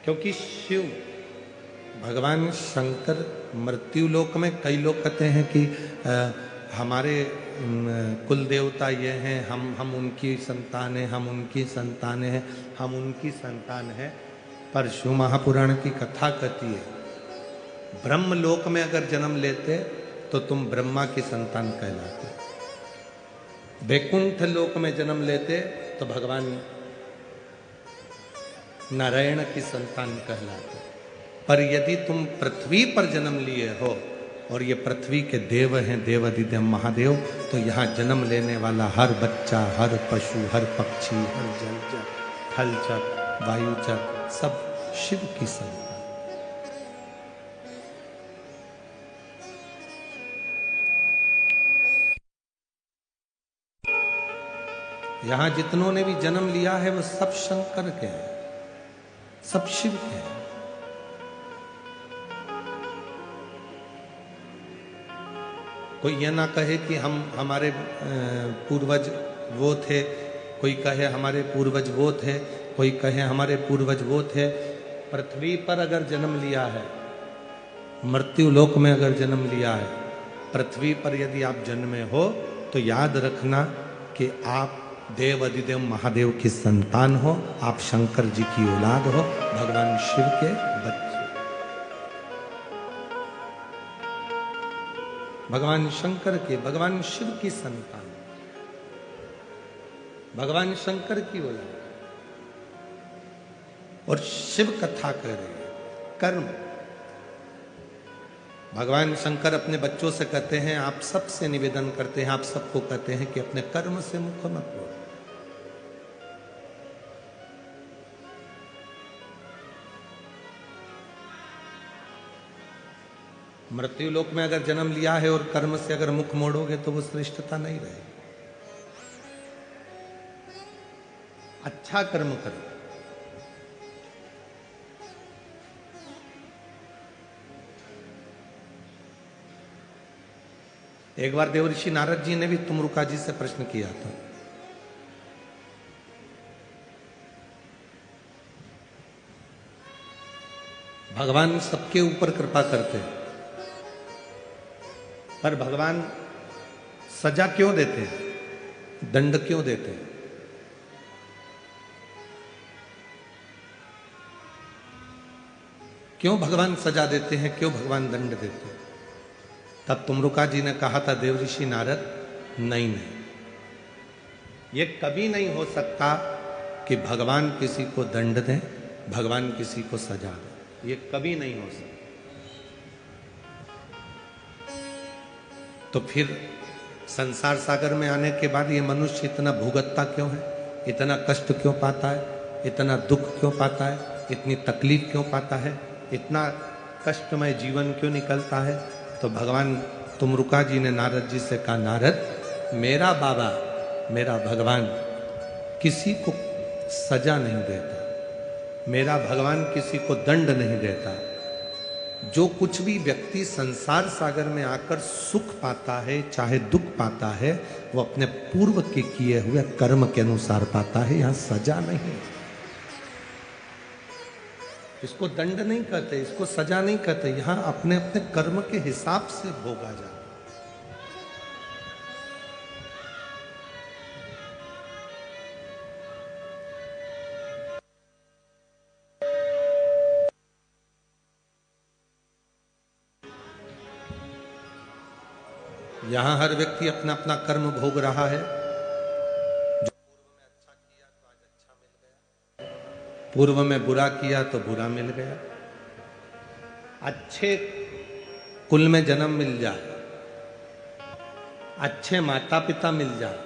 क्योंकि शिव भगवान शंकर मृत्यु लोक में, कई लोग कहते हैं कि हमारे कुल देवता ये हैं, हम उनकी संतान हैं, हम उनकी संतान हैं, हम उनकी संतान हैं। पर शिव महापुराण की कथा कहती है ब्रह्म लोक में अगर जन्म लेते तो तुम ब्रह्मा की संतान कहलाते, वैकुंठ लोक में जन्म लेते तो भगवान नारायण की संतान कहलाते। पर यदि तुम पृथ्वी पर जन्म लिए हो और ये पृथ्वी के देव हैं, देवाधिदेव महादेव, तो यहाँ जन्म लेने वाला हर बच्चा, हर पशु, हर पक्षी, हर जलचर, थलचर, वायुचर, सब शिव की संतान। यहाँ जितनों ने भी जन्म लिया है वो सब शंकर के हैं, सब शिव के हैं। कोई ये ना कहे कि हमारे पूर्वज वो थे, कोई कहे हमारे पूर्वज वो थे, कोई कहे हमारे पूर्वज वो थे। पृथ्वी पर अगर जन्म लिया है, मृत्यु लोक में अगर जन्म लिया है, पृथ्वी पर यदि आप जन्मे हो तो याद रखना कि आप देव अधिदेव महादेव की संतान हो, आप शंकर जी की औलाद हो, भगवान शिव के बच्चे, भगवान शंकर के, भगवान शिव की संतान, भगवान शंकर की औलाद। और शिव कथा कर रहे हैं कर्म। भगवान शंकर अपने बच्चों से कहते हैं, आप सबसे निवेदन करते हैं, आप सबको कहते हैं कि अपने कर्म से मुख मत मोड़ो। मृत्यु लोक में अगर जन्म लिया है और कर्म से अगर मुख मोड़ोगे तो वो श्रेष्ठता नहीं रहेगी। अच्छा कर्म करो। एक बार देवऋषि नारद जी ने भी तुमरुका जी से प्रश्न किया था। भगवान सबके ऊपर कृपा करते हैं, पर भगवान सजा क्यों देते हैं, दंड क्यों देते हैं? क्यों भगवान सजा देते हैं, क्यों भगवान दंड देते हैं? तब तुमरुका जी ने कहा था, देवऋषि नारद, नहीं, ये कभी नहीं हो सकता कि भगवान किसी को दंड दें, भगवान किसी को सजा दें, ये कभी नहीं हो सकता। तो फिर संसार सागर में आने के बाद ये मनुष्य इतना भुगतता क्यों है, इतना कष्ट क्यों पाता है, इतना दुख क्यों पाता है, इतनी तकलीफ क्यों पाता है, इतना कष्टमय जीवन क्यों निकलता है? तो भगवान तुमरुका जी ने नारद जी से कहा, नारद, मेरा बाबा, मेरा भगवान किसी को सजा नहीं देता, मेरा भगवान किसी को दंड नहीं देता। जो कुछ भी व्यक्ति संसार सागर में आकर सुख पाता है, चाहे दुख पाता है, वो अपने पूर्व के किए हुए कर्म के अनुसार पाता है, यहां सजा नहीं। इसको दंड नहीं कहते, इसको सजा नहीं कहते, यहां अपने अपने कर्म के हिसाब से भोगा जाता। यहां हर व्यक्ति अपना अपना कर्म भोग रहा है। जो पूर्व में बुरा किया तो बुरा मिल गया। अच्छे कुल में जन्म मिल जाए, अच्छे माता पिता मिल जाए,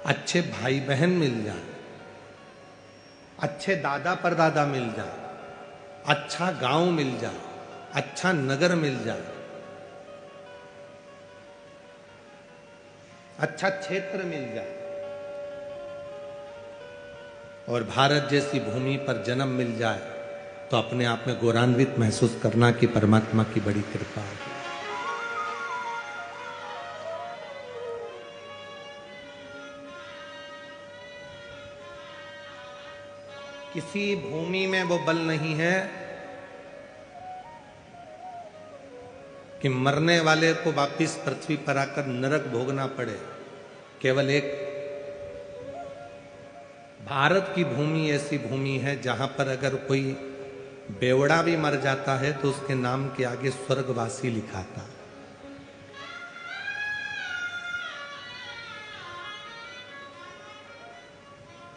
अच्छे भाई बहन मिल जाए, अच्छे दादा परदादा मिल जाए, अच्छा गांव मिल जाए, अच्छा नगर मिल जाए, अच्छा क्षेत्र मिल जाए, और भारत जैसी भूमि पर जन्म मिल जाए, तो अपने आप में गौरवान्वित महसूस करना कि परमात्मा की बड़ी कृपा है। किसी भूमि में वो बल नहीं है कि मरने वाले को वापिस पृथ्वी पर आकर नरक भोगना पड़े। केवल एक भारत की भूमि ऐसी भूमि है जहां पर अगर कोई बेवड़ा भी मर जाता है तो उसके नाम के आगे स्वर्गवासी लिखाता।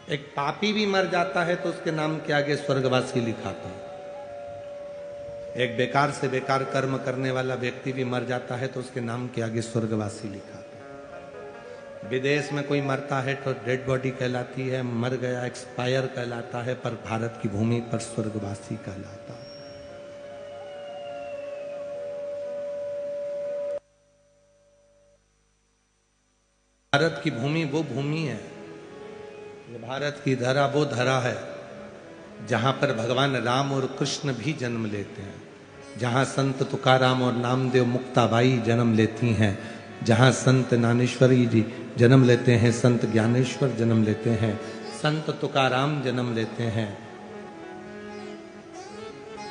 एक पापी भी मर जाता है तो उसके नाम के आगे स्वर्गवासी लिखाता। एक बेकार से बेकार कर्म करने वाला व्यक्ति भी मर जाता है तो उसके नाम के आगे स्वर्गवासी लिखाता। विदेश में कोई मरता है तो डेड बॉडी कहलाती है, मर गया एक्सपायर कहलाता है, पर भारत की भूमि पर स्वर्गवासी कहलाता। भारत की भूमि वो भूमि है, ये भारत की धरा वो धरा है जहां पर भगवान राम और कृष्ण भी जन्म लेते हैं, जहां संत तुकाराम और नामदेव मुक्ताबाई जन्म लेती हैं, जहां संत ज्ञानेश्वरी जी जन्म लेते हैं, संत ज्ञानेश्वर जन्म लेते हैं, संत तुकाराम जन्म लेते हैं,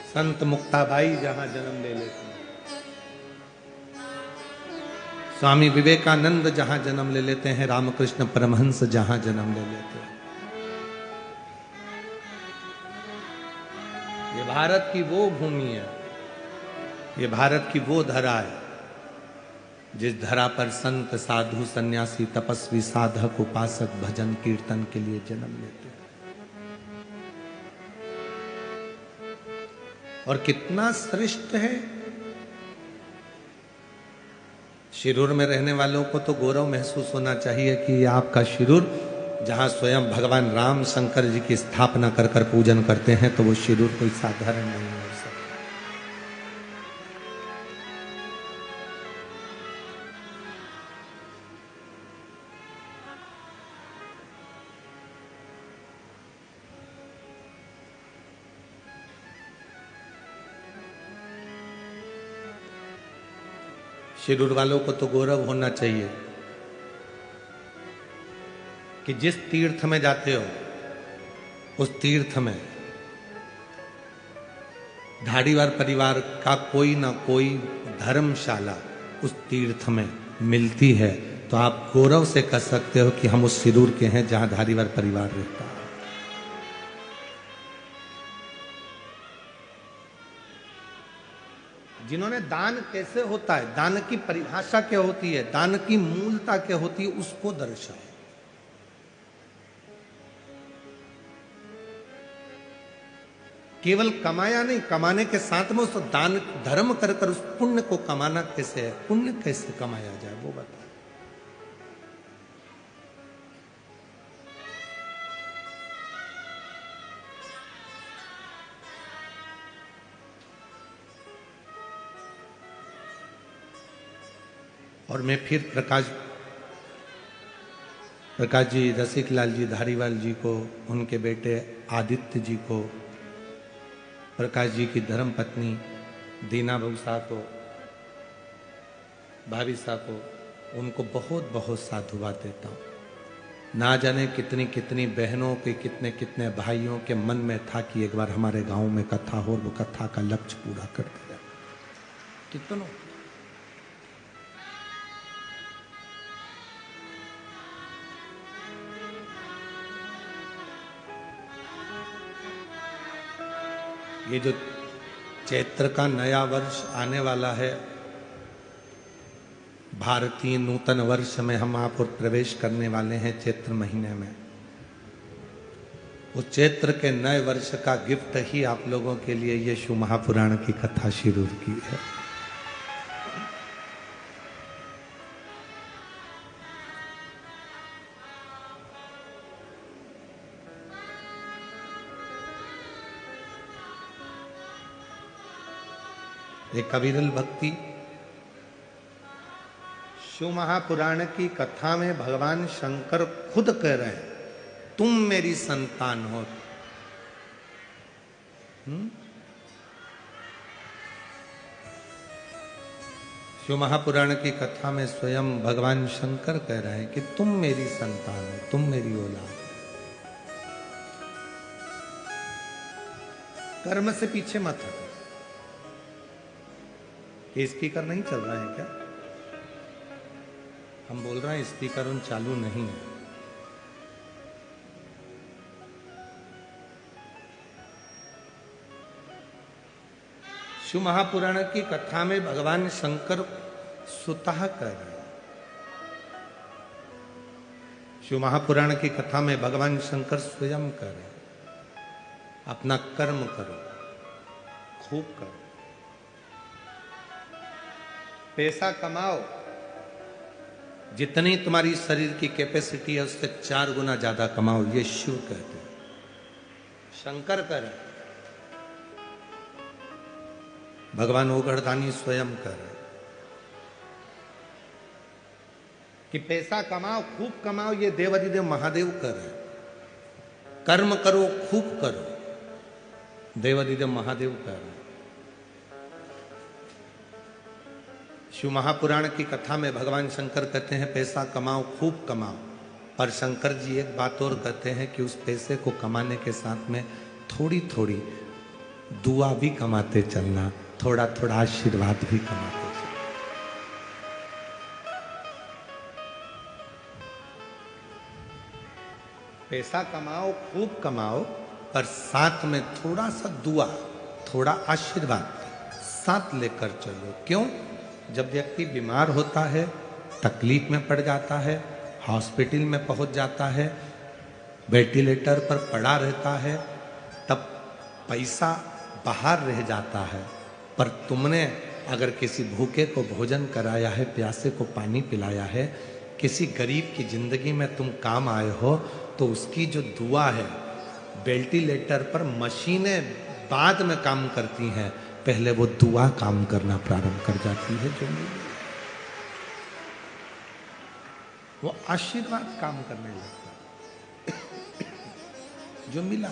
संत मुक्ताबाई जहां जन्म ले लेते हैं, स्वामी विवेकानंद जहां जन्म ले लेते हैं, रामकृष्ण परमहंस जहां जन्म ले लेते हैं। ये भारत की वो भूमि है, ये भारत की वो धरा है जिस धरा पर संत साधु सन्यासी तपस्वी साधक उपासक भजन कीर्तन के लिए जन्म लेते हैं। और कितना श्रेष्ठ है। शिरूर में रहने वालों को तो गौरव महसूस होना चाहिए कि आपका शिरूर जहां स्वयं भगवान राम शंकर जी की स्थापना कर कर पूजन करते हैं, तो वो शिरूर कोई साधारण नहीं हो सकता। शिरूर वालों को तो गौरव होना चाहिए कि जिस तीर्थ में जाते हो उस तीर्थ में धारीवाल परिवार का कोई ना कोई धर्मशाला उस तीर्थ में मिलती है, तो आप गौरव से कह सकते हो कि हम उस शिरूर के हैं जहां धारीवाल परिवार रहता है। जिन्होंने दान कैसे होता है, दान की परिभाषा क्या होती है, दान की मूलता क्या होती है, उसको दर्शाए। केवल कमाया नहीं, कमाने के साथ में उस दान धर्म कर कर उस पुण्य को कमाना कैसे है, पुण्य कैसे कमाया जाए वो बताए। और मैं फिर प्रकाश जी, रसिक लाल जी धारीवाल जी को, उनके बेटे आदित्य जी को, प्रकाश जी की धर्म पत्नी दीना बहूसा को, भाभी साहब को, उनको बहुत बहुत साधुवाद देता हूँ। ना जाने कितनी कितनी बहनों के, कितने कितने भाइयों के मन में था कि एक बार हमारे गांव में कथा हो, वो कथा का लक्ष्य पूरा कर दिया। कितनों ये जो चैत्र का नया वर्ष आने वाला है, भारतीय नूतन वर्ष में हम आप और प्रवेश करने वाले हैं चैत्र महीने में। उस चैत्र के नए वर्ष का गिफ्ट ही आप लोगों के लिए ये शिव महापुराण की कथा शिरूर की है। एक अविरल भक्ति शिव महापुराण की कथा में भगवान शंकर खुद कह रहे हैं, तुम मेरी संतान हो। शिव महापुराण की कथा में स्वयं भगवान शंकर कह रहे हैं कि तुम मेरी संतान हो, तुम मेरी औलाद। कर्म से पीछे मत हटो। ये स्पीकर नहीं चल रहा है क्या? हम बोल रहे हैं स्पीकर उन चालू नहीं है। शिव महापुराण की कथा में भगवान शंकर स्वतः कर रहे हैं। शिव महापुराण की कथा में भगवान शंकर स्वयं कर रहे हैं, अपना कर्म करो, खूब करो, पैसा कमाओ, जितनी तुम्हारी शरीर की कैपेसिटी है उससे 4 गुना ज्यादा कमाओ। ये शिव कहते हैं, शंकर कर रहे हैं, भगवान ओगढ़दानी स्वयं कर रहे हैं कि पैसा कमाओ, खूब कमाओ। ये देवाधिदेव महादेव कर रहे हैं, कर्म करो, खूब करो, देवाधिदेव महादेव कर रहे हैं। शिव महापुराण की कथा में भगवान शंकर कहते हैं पैसा कमाओ, खूब कमाओ, पर शंकर जी एक बात और कहते हैं कि उस पैसे को कमाने के साथ में थोड़ी थोड़ी दुआ भी कमाते चलना, थोड़ा थोड़ा आशीर्वाद भी कमाते चलना। पैसा कमाओ, खूब कमाओ, पर साथ में थोड़ा सा दुआ, थोड़ा आशीर्वाद साथ लेकर चलो। क्यों? जब व्यक्ति बीमार होता है, तकलीफ में पड़ जाता है, हॉस्पिटल में पहुंच जाता है, वेंटिलेटर पर पड़ा रहता है, तब पैसा बाहर रह जाता है, पर तुमने अगर किसी भूखे को भोजन कराया है, प्यासे को पानी पिलाया है, किसी गरीब की जिंदगी में तुम काम आए हो, तो उसकी जो दुआ है, वेंटिलेटर पर मशीनें बाद में काम करती हैं, पहले वो दुआ काम करना प्रारंभ कर जाती है। जो वो आशीर्वाद काम करने लगता है जो मिला।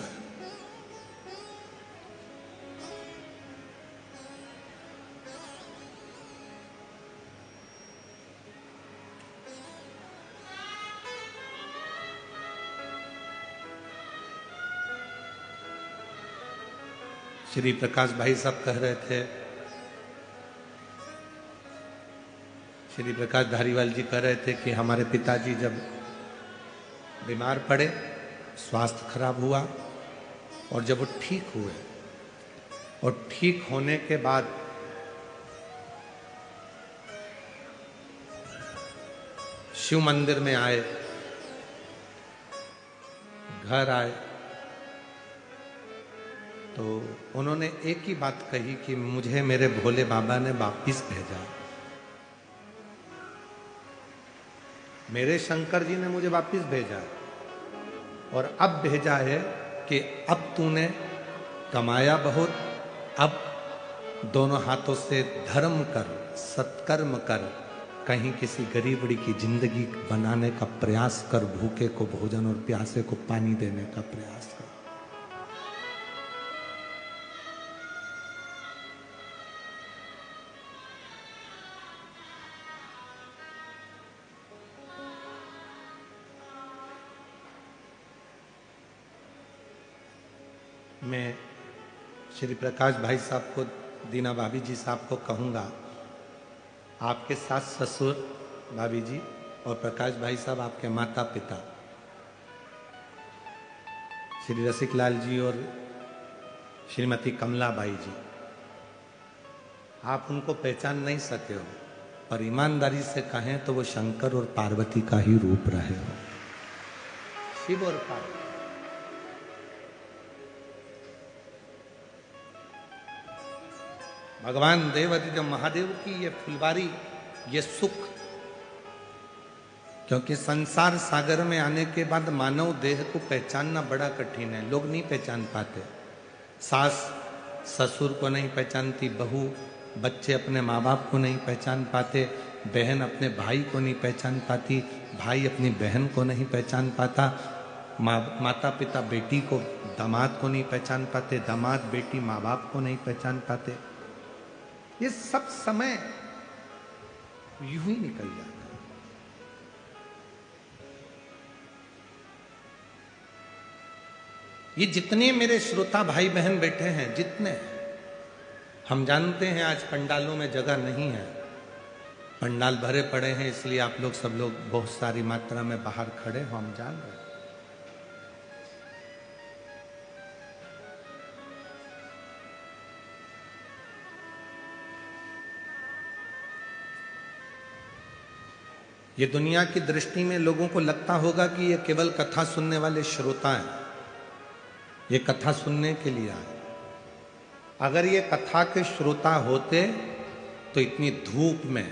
श्री प्रकाश भाई साहब कह रहे थे, श्री प्रकाश धारीवाल जी कह रहे थे कि हमारे पिताजी जब बीमार पड़े, स्वास्थ्य खराब हुआ, और जब वो ठीक हुए और ठीक होने के बाद शिव मंदिर में आए, घर आए, तो उन्होंने एक ही बात कही कि मुझे मेरे भोले बाबा ने वापिस भेजा, मेरे शंकर जी ने मुझे वापिस भेजा, और अब भेजा है कि अब तूने कमाया बहुत, अब दोनों हाथों से धर्म कर, सत्कर्म कर, कहीं किसी गरीबड़ी की जिंदगी बनाने का प्रयास कर, भूखे को भोजन और प्यासे को पानी देने का प्रयास कर। मैं श्री प्रकाश भाई साहब को, दीना भाभी जी साहब को कहूँगा, आपके सास ससुर भाभी जी और प्रकाश भाई साहब आपके माता पिता श्री रसिकलाल जी और श्रीमती कमला बाई जी, आप उनको पहचान नहीं सके हो, पर ईमानदारी से कहें तो वो शंकर और पार्वती का ही रूप रहे हो, शिव और पार्वती। भगवान देवाधिदेव महादेव की ये फुलवारी, ये सुख, क्योंकि संसार सागर में आने के बाद मानव देह को पहचानना बड़ा कठिन है, लोग नहीं पहचान पाते। सास ससुर को नहीं पहचानती, बहू बच्चे अपने माँ बाप को नहीं पहचान पाते, बहन अपने भाई को नहीं पहचान पाती, भाई अपनी बहन को नहीं पहचान पाता, माता पिता बेटी को, दामाद को नहीं पहचान पाते, दामाद बेटी माँ बाप को नहीं पहचान पाते। ये सब समय यूं ही निकल जाता है। ये जितने मेरे श्रोता भाई बहन बैठे हैं, जितने, हम जानते हैं आज पंडालों में जगह नहीं है, पंडाल भरे पड़े हैं, इसलिए आप लोग सब लोग बहुत सारी मात्रा में बाहर खड़े हो, हम जान रहे हैं। ये दुनिया की दृष्टि में लोगों को लगता होगा कि ये केवल कथा सुनने वाले श्रोता हैं, ये कथा सुनने के लिए आए। अगर ये कथा के श्रोता होते तो इतनी धूप में,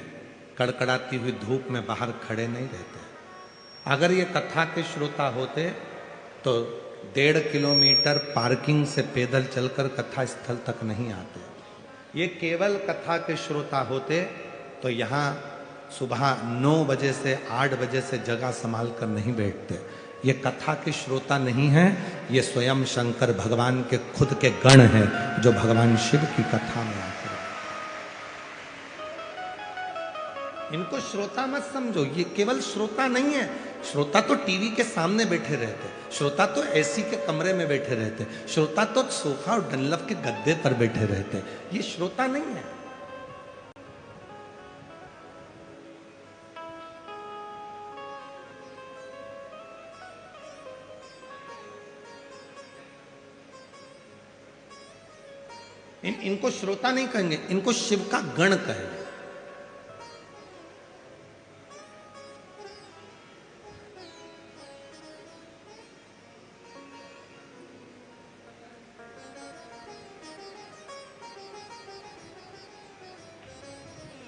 कड़कड़ाती हुई धूप में बाहर खड़े नहीं रहते। अगर ये कथा के श्रोता होते तो 1.5 किलोमीटर पार्किंग से पैदल चलकर कथा स्थल तक नहीं आते। ये केवल कथा के श्रोता होते तो यहाँ सुबह 9 बजे से 8 बजे से जगह संभाल कर नहीं बैठते। ये कथा के श्रोता नहीं है, ये स्वयं शंकर भगवान के खुद के गण हैं जो भगवान शिव की कथा में आते हैं। इनको श्रोता मत समझो, ये केवल श्रोता नहीं है। श्रोता तो टीवी के सामने बैठे रहते, श्रोता तो एसी के कमरे में बैठे रहते, श्रोता तो सोफा और डनलप के गद्दे पर बैठे रहते। ये श्रोता नहीं है। इनको श्रोता नहीं कहेंगे, इनको शिव का गण कहेंगे।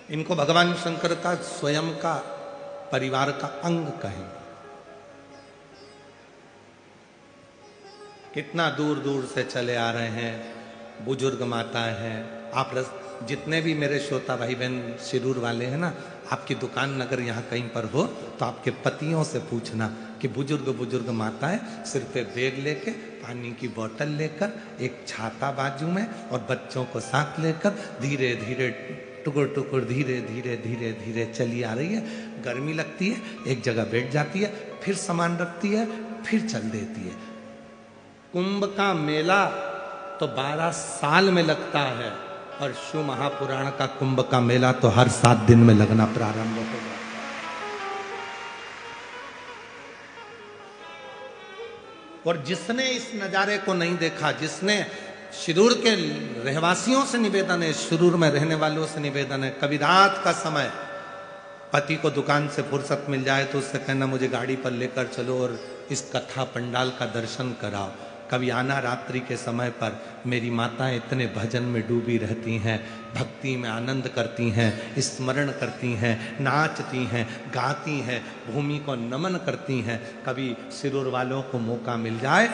इनको भगवान शंकर का स्वयं का परिवार का अंग कहेंगे। कितना दूर दूर से चले आ रहे हैं, बुजुर्ग माता है। आप जितने भी मेरे श्रोता भाई बहन शिरूर वाले हैं ना, आपकी दुकान अगर यहाँ कहीं पर हो तो आपके पतियों से पूछना कि बुजुर्ग बुजुर्ग माता है, सिर पे बैग लेके, पानी की बोतल लेकर, एक छाता बाजू में और बच्चों को साथ लेकर धीरे धीरे टुकुर टुकुर धीरे धीरे धीरे धीरे चली आ रही है। गर्मी लगती है, एक जगह बैठ जाती है, फिर सामान रखती है, फिर चल देती है। कुंभ का मेला तो 12 साल में लगता है और शिव महापुराण का कुंभ का मेला तो हर 7 दिन में लगना प्रारंभ हो जाता है। और जिसने इस नजारे को नहीं देखा, जिसने, शिरूर के रहवासियों से निवेदन है, शिरूर में रहने वालों से निवेदन है, कभी रात का समय पति को दुकान से फुर्सत मिल जाए तो उससे कहना मुझे गाड़ी पर लेकर चलो और इस कथा पंडाल का दर्शन कराओ। कभी आना रात्रि के समय पर, मेरी माताएं इतने भजन में डूबी रहती हैं, भक्ति में आनंद करती हैं, स्मरण करती हैं, नाचती हैं, गाती हैं, भूमि को नमन करती हैं। कभी शिरूर वालों को मौका मिल जाए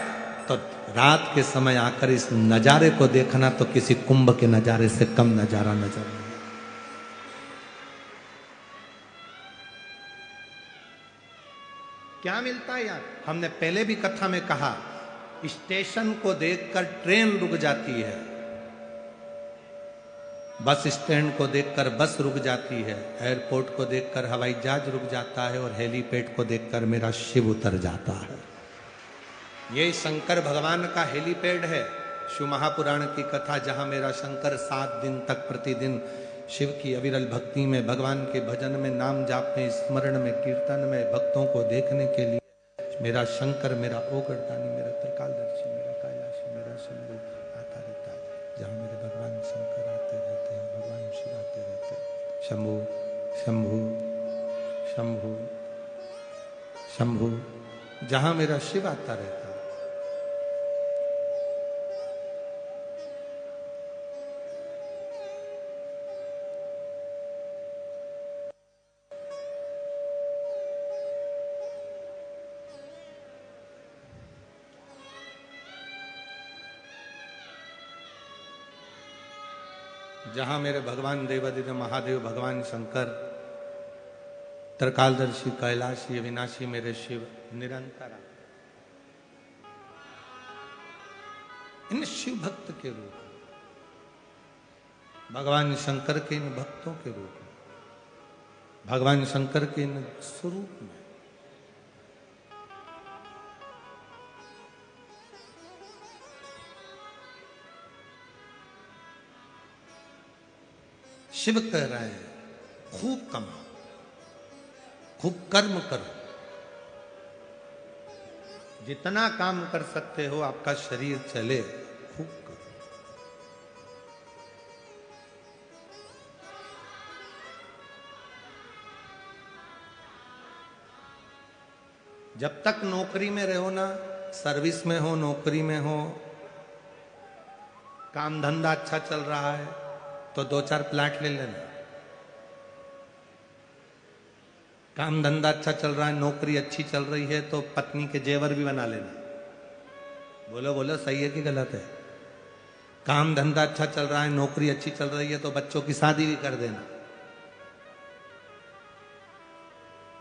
तो रात के समय आकर इस नज़ारे को देखना तो किसी कुंभ के नज़ारे से कम नज़ारा नजर नहीं। क्या मिलता है यार? हमने पहले भी कथा में कहा, स्टेशन को देखकर ट्रेन रुक जाती है, बस स्टैंड को देखकर बस रुक जाती है, एयरपोर्ट को देखकर हवाई जहाज रुक जाता है और हेलीपैड को देखकर मेरा शिव उतर जाता है। ये शंकर भगवान का हेलीपैड है, शिव महापुराण की कथा, जहां मेरा शंकर 7 दिन तक प्रतिदिन शिव की अविरल भक्ति में, भगवान के भजन में, नाम जाप में, स्मरण में, कीर्तन में, भक्तों को देखने के लिए मेरा शंकर, मेरा ओगरदानी, मेरा त्रिकालदर्शी, मेरा कैलाशी, मेरा शंभु आता रहता है। जहाँ मेरे भगवान शंकर आते रहते हैं, भगवान शिव आते रहते हैं। शंभु शंभु शंभु शंभु, जहाँ मेरा शिव आता रहता है। जहां मेरे भगवान देवादिदेव महादेव, भगवान शंकर, त्रिकालदर्शी, कैलाशी, अविनाशी मेरे शिव निरंतर इन शिव भक्त के रूप में, भगवान शंकर के इन भक्तों के रूप में, भगवान शंकर के इन स्वरूप में शिव कह रहे हैं खूब कमाओ, खूब कर्म करो, जितना काम कर सकते हो आपका शरीर चले खूब करो। जब तक नौकरी में रहो ना, सर्विस में हो, नौकरी में हो, काम धंधा अच्छा चल रहा है तो 2-4 प्लाट ले लेना। काम धंधा अच्छा चल रहा है, नौकरी अच्छी चल रही है तो पत्नी के जेवर भी बना लेना। बोलो बोलो, सही है कि गलत है? काम धंधा अच्छा चल रहा है, नौकरी अच्छी चल रही है तो बच्चों की शादी भी कर देना।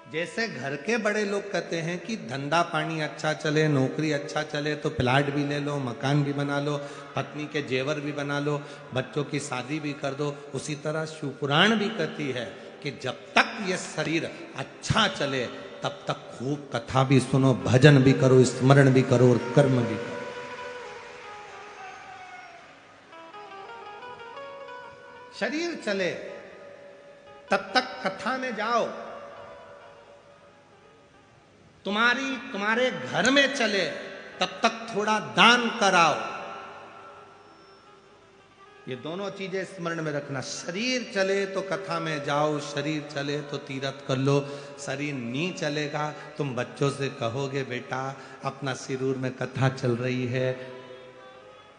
जैसे घर के बड़े लोग कहते हैं कि धंधा पानी अच्छा चले, नौकरी अच्छा चले तो प्लाट भी ले लो, मकान भी बना लो, पत्नी के जेवर भी बना लो, बच्चों की शादी भी कर दो, उसी तरह शिवपुराण भी कहती है कि जब तक ये शरीर अच्छा चले तब तक खूब कथा भी सुनो, भजन भी करो, स्मरण भी करो और कर्म भी करो। शरीर चले तब तक कथा में जाओ, तुम्हारे घर में चले तब तक थोड़ा दान कराओ। ये दोनों चीजें स्मरण में रखना। शरीर चले तो कथा में जाओ, शरीर चले तो तीर्थ कर लो। शरीर नहीं चलेगा, तुम बच्चों से कहोगे बेटा अपना सिरूर में कथा चल रही है,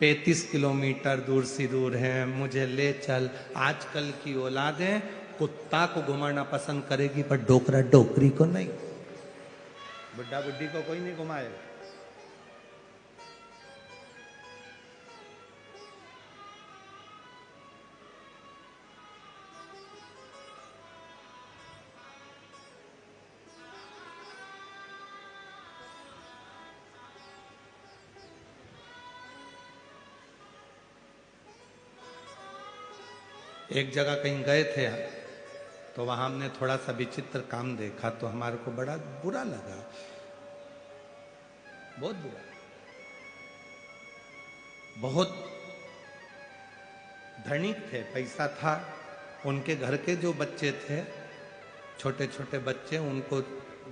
35 किलोमीटर दूर सिरूर है, मुझे ले चल। आजकल की औलादें कुत्ता को घुमाना पसंद करेगी पर डोकरा डोकरी को नहीं, बुढ़ा बुढ़ी को कोई नहीं घुमाएगा। एक जगह कहीं गए थे तो वहां हमने थोड़ा सा विचित्र काम देखा तो हमारे को बड़ा बुरा लगा, बहुत बुरा। बहुत धनिक थे, पैसा था, उनके घर के जो बच्चे थे, छोटे छोटे बच्चे, उनको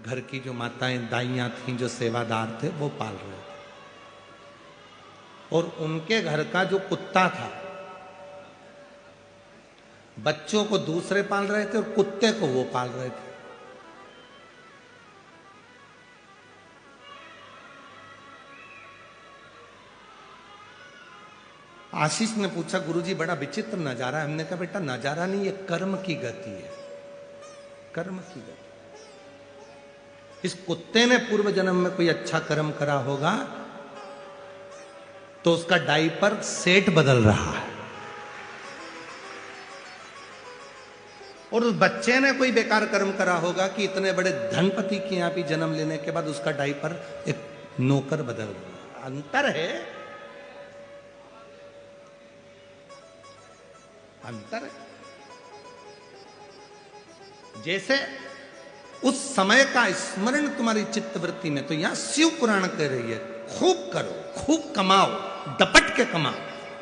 घर की जो माताएं दाइयां थीं, जो सेवादार थे, वो पाल रहे थे। और उनके घर का जो कुत्ता था, बच्चों को दूसरे पाल रहे थे और कुत्ते को वो पाल रहे थे। आशीष ने पूछा गुरुजी बड़ा विचित्र नजारा है। हमने कहा बेटा नजारा नहीं, ये कर्म की गति है, कर्म की गति। इस कुत्ते ने पूर्व जन्म में कोई अच्छा कर्म करा होगा तो उसका डायपर सेट बदल रहा है, और उस बच्चे ने कोई बेकार कर्म करा होगा कि इतने बड़े धनपति के यहां भी जन्म लेने के बाद उसका डायपर एक नौकर बदल रहा। अंतर है, अंतर है। जैसे उस समय का स्मरण तुम्हारी चित्तवृत्ति में, तो यहां शिव पुराण कह रही है खूब करो, खूब कमाओ, डपट के कमाओ,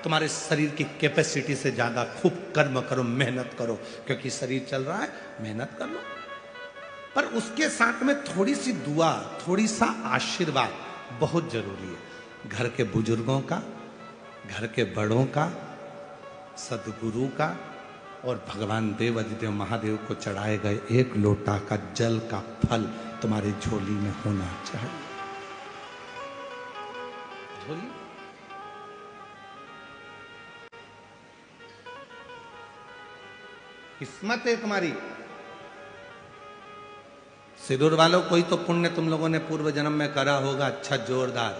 तुम्हारे शरीर की कैपेसिटी से ज्यादा खूब कर्म करो, मेहनत करो, क्योंकि शरीर चल रहा है, मेहनत कर लो। पर उसके साथ में थोड़ी सी दुआ, थोड़ी सा आशीर्वाद बहुत जरूरी है। घर के बुजुर्गों का, घर के बड़ों का, सदगुरु का, और भगवान देव अधिदेव महादेव को चढ़ाए गए 1 लोटा का जल का फल तुम्हारी झोली में होना चाहिए। झोली किस्मत है तुम्हारी। सिरूर वालों, कोई तो पुण्य तुम लोगों ने पूर्व जन्म में करा होगा अच्छा जोरदार,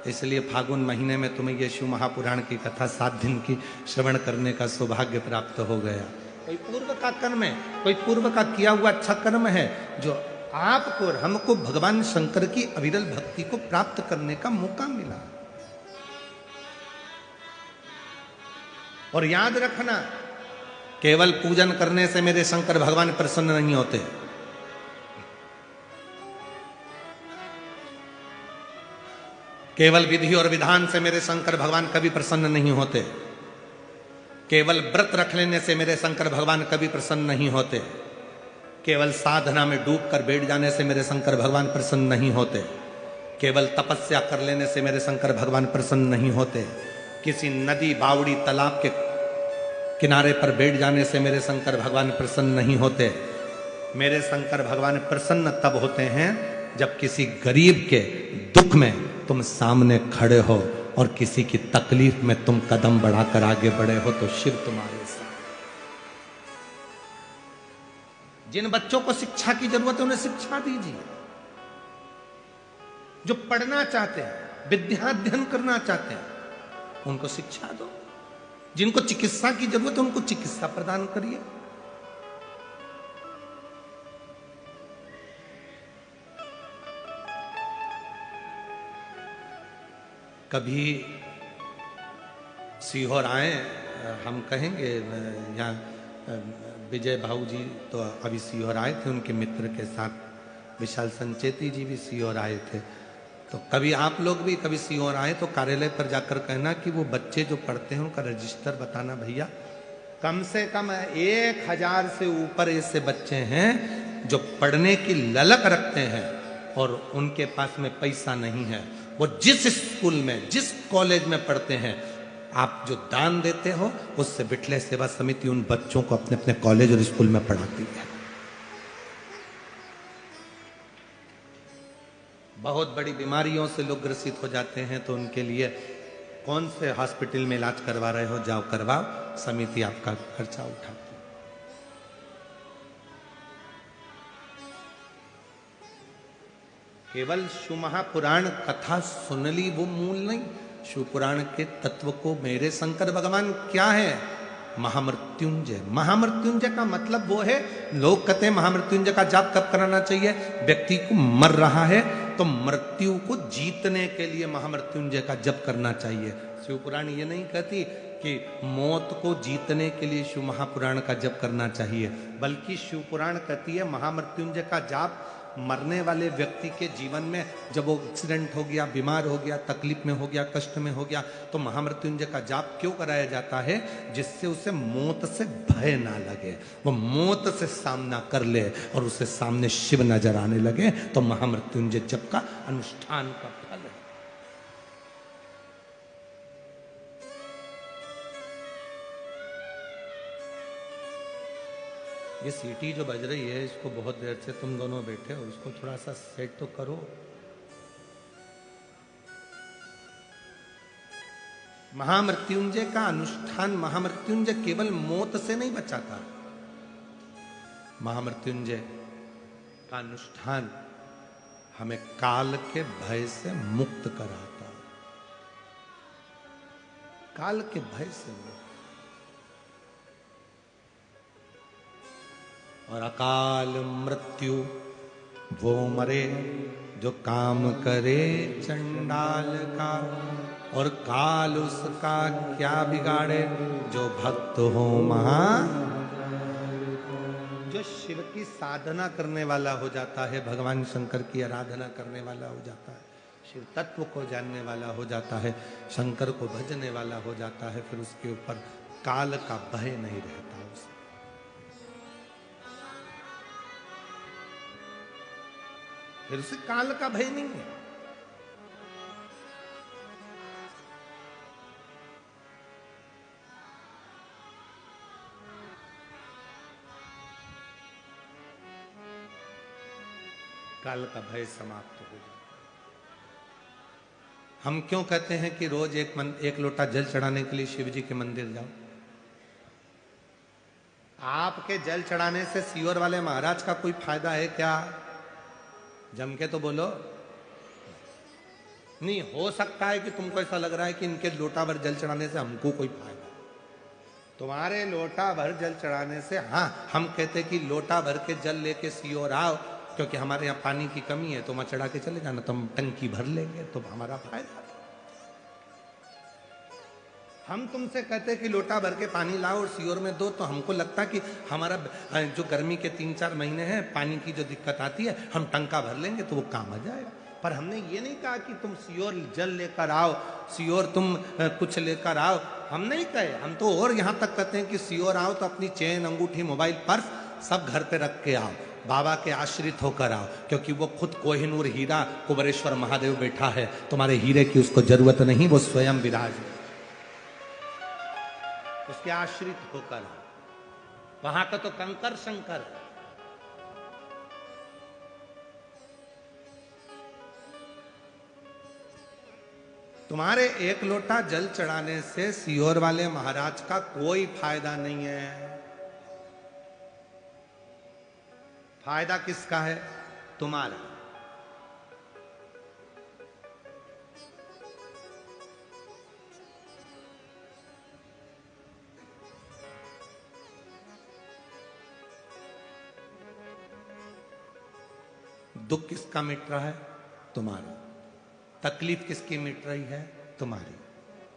इसलिए फागुन महीने में तुम्हें ये शिव महापुराण की कथा 7 दिन की श्रवण करने का सौभाग्य प्राप्त हो गया। कोई पूर्व का कर्म है, कोई पूर्व का किया हुआ अच्छा कर्म है जो आपको और हमको भगवान शंकर की अविरल भक्ति को प्राप्त करने का मौका मिला। और याद रखना, केवल पूजन करने से मेरे शंकर भगवान प्रसन्न नहीं होते। केवल विधि और विधान से मेरे शंकर भगवान कभी प्रसन्न नहीं होते। केवल व्रत रख लेने से मेरे शंकर भगवान कभी प्रसन्न नहीं होते। केवल साधना में डूब कर बैठ जाने से मेरे शंकर भगवान प्रसन्न नहीं होते। केवल तपस्या कर लेने से मेरे शंकर भगवान प्रसन्न नहीं होते। किसी नदी, बावड़ी, तालाब के किनारे पर बैठ जाने से मेरे शंकर भगवान प्रसन्न नहीं होते। मेरे शंकर भगवान प्रसन्न तब होते हैं जब किसी गरीब के दुख में तुम सामने खड़े हो और किसी की तकलीफ में तुम कदम बढ़ाकर आगे बढ़े हो, तो शिव तुम्हारे साथ। जिन बच्चों को शिक्षा की जरूरत है उन्हें शिक्षा दीजिए। जो पढ़ना चाहते हैं, विद्याध्ययन करना चाहते हैं, उनको शिक्षा दो। जिनको चिकित्सा की जरूरत है उनको चिकित्सा प्रदान करिए। कभी सीहोर आए, हम कहेंगे यहाँ विजय भाऊ जी तो अभी सीहोर आए थे, उनके मित्र के साथ विशाल संचेती जी भी सीहोर आए थे। तो कभी आप लोग भी कभी सीहोर आए तो कार्यालय पर जाकर कहना कि वो बच्चे जो पढ़ते हैं उनका रजिस्टर बताना भैया। कम से कम 1000 से ऊपर ऐसे बच्चे हैं जो पढ़ने की ललक रखते हैं और उनके पास में पैसा नहीं है। वो जिस स्कूल में, जिस कॉलेज में पढ़ते हैं, आप जो दान देते हो उससे बिठले सेवा समिति उन बच्चों को अपने अपने कॉलेज और स्कूल में पढ़ाती है। बहुत बड़ी बीमारियों से लोग ग्रसित हो जाते हैं तो उनके लिए कौन से हॉस्पिटल में इलाज करवा रहे हो, जाओ करवाओ, समिति आपका खर्चा उठाती है। केवल शिव महापुराण कथा सुन ली वो मूल नहीं। शिव पुराण के तत्व को मेरे शंकर भगवान क्या है? महामृत्युंजय। महामृत्युंजय का मतलब वो है, लोग कहते हैं महामृत्युंजय का जाप कब कराना चाहिए? व्यक्ति को मर रहा है तो मृत्यु को जीतने के लिए महामृत्युंजय का जप करना चाहिए। शिव पुराण ये नहीं कहती कि मौत को जीतने के लिए शिव महापुराण का जप करना चाहिए, बल्कि शिव पुराण कहती है महामृत्युंजय का जाप मरने वाले व्यक्ति के जीवन में, जब वो एक्सीडेंट हो गया, बीमार हो गया, तकलीफ में हो गया, कष्ट में हो गया, तो महामृत्युंजय का जाप क्यों कराया जाता है? जिससे उसे मौत से भय ना लगे, वो मौत से सामना कर ले और उसे सामने शिव नजर आने लगे। तो महामृत्युंजय जप का अनुष्ठान का फल है। ये सीटी जो बज रही है, इसको बहुत देर से तुम दोनों बैठे हो, इसको थोड़ा सा सेट तो करो। महामृत्युंजय का अनुष्ठान, महामृत्युंजय केवल मौत से नहीं बचाता। महामृत्युंजय का अनुष्ठान हमें काल के भय से मुक्त कराता। काल के भय से मुक्त। और अकाल मृत्यु वो मरे जो काम करे चंडाल का, और काल उसका क्या बिगाड़े जो भक्त हो महा। जो शिव की साधना करने वाला हो जाता है, भगवान शंकर की आराधना करने वाला हो जाता है, शिव तत्व को जानने वाला हो जाता है, शंकर को भजने वाला हो जाता है, फिर उसके ऊपर काल का भय नहीं रहता। उसे फिर उसे काल का भय नहीं है। काल का भय समाप्त हो जाए। हम क्यों कहते हैं कि रोज एक लोटा जल चढ़ाने के लिए शिव जी के मंदिर जाओ? आपके जल चढ़ाने से सीहोर वाले महाराज का कोई फायदा है क्या? जम के तो बोलो। नहीं हो सकता है कि तुमको ऐसा लग रहा है कि इनके लोटा भर जल चढ़ाने से हमको कोई फायदा। तुम्हारे लोटा भर जल चढ़ाने से, हाँ, हम कहते कि लोटा भर के जल लेके सीहोर आओ, क्योंकि हमारे यहाँ पानी की कमी है, तो वहां चढ़ा के चले जाना, तो हम टंकी भर लेंगे, तो हमारा फायदा। हम तुमसे कहते कि लोटा भर के पानी लाओ और सीहोर में दो, तो हमको लगता कि हमारा जो गर्मी के 3-4 महीने हैं, पानी की जो दिक्कत आती है, हम टंका भर लेंगे तो वो काम आ जाएगा। पर हमने ये नहीं कहा कि तुम सीहोर जल लेकर आओ, सियोर तुम कुछ लेकर आओ। हम नहीं कहे, हम तो और यहां तक कहते हैं कि सियोर आओ तो अपनी चेन, अंगूठी, मोबाइल, पर्स सब घर पे रख के आओ, बाबा के आश्रित होकर आओ, क्योंकि वो खुद कोहिनूर हीरा कुबेरेश्वर महादेव बैठा है। तुम्हारे हीरे की उसको जरूरत नहीं, वो स्वयं विराज है, उसके आश्रित होकर आओ। वहां का तो कंकर शंकर है। तुम्हारे एक लोटा जल चढ़ाने से सियोर वाले महाराज का कोई फायदा नहीं है। फायदा किसका है? तुम्हारा। दुख किसका मिट रहा है? तुम्हारा। तकलीफ किसकी मिट रही है? तुम्हारी।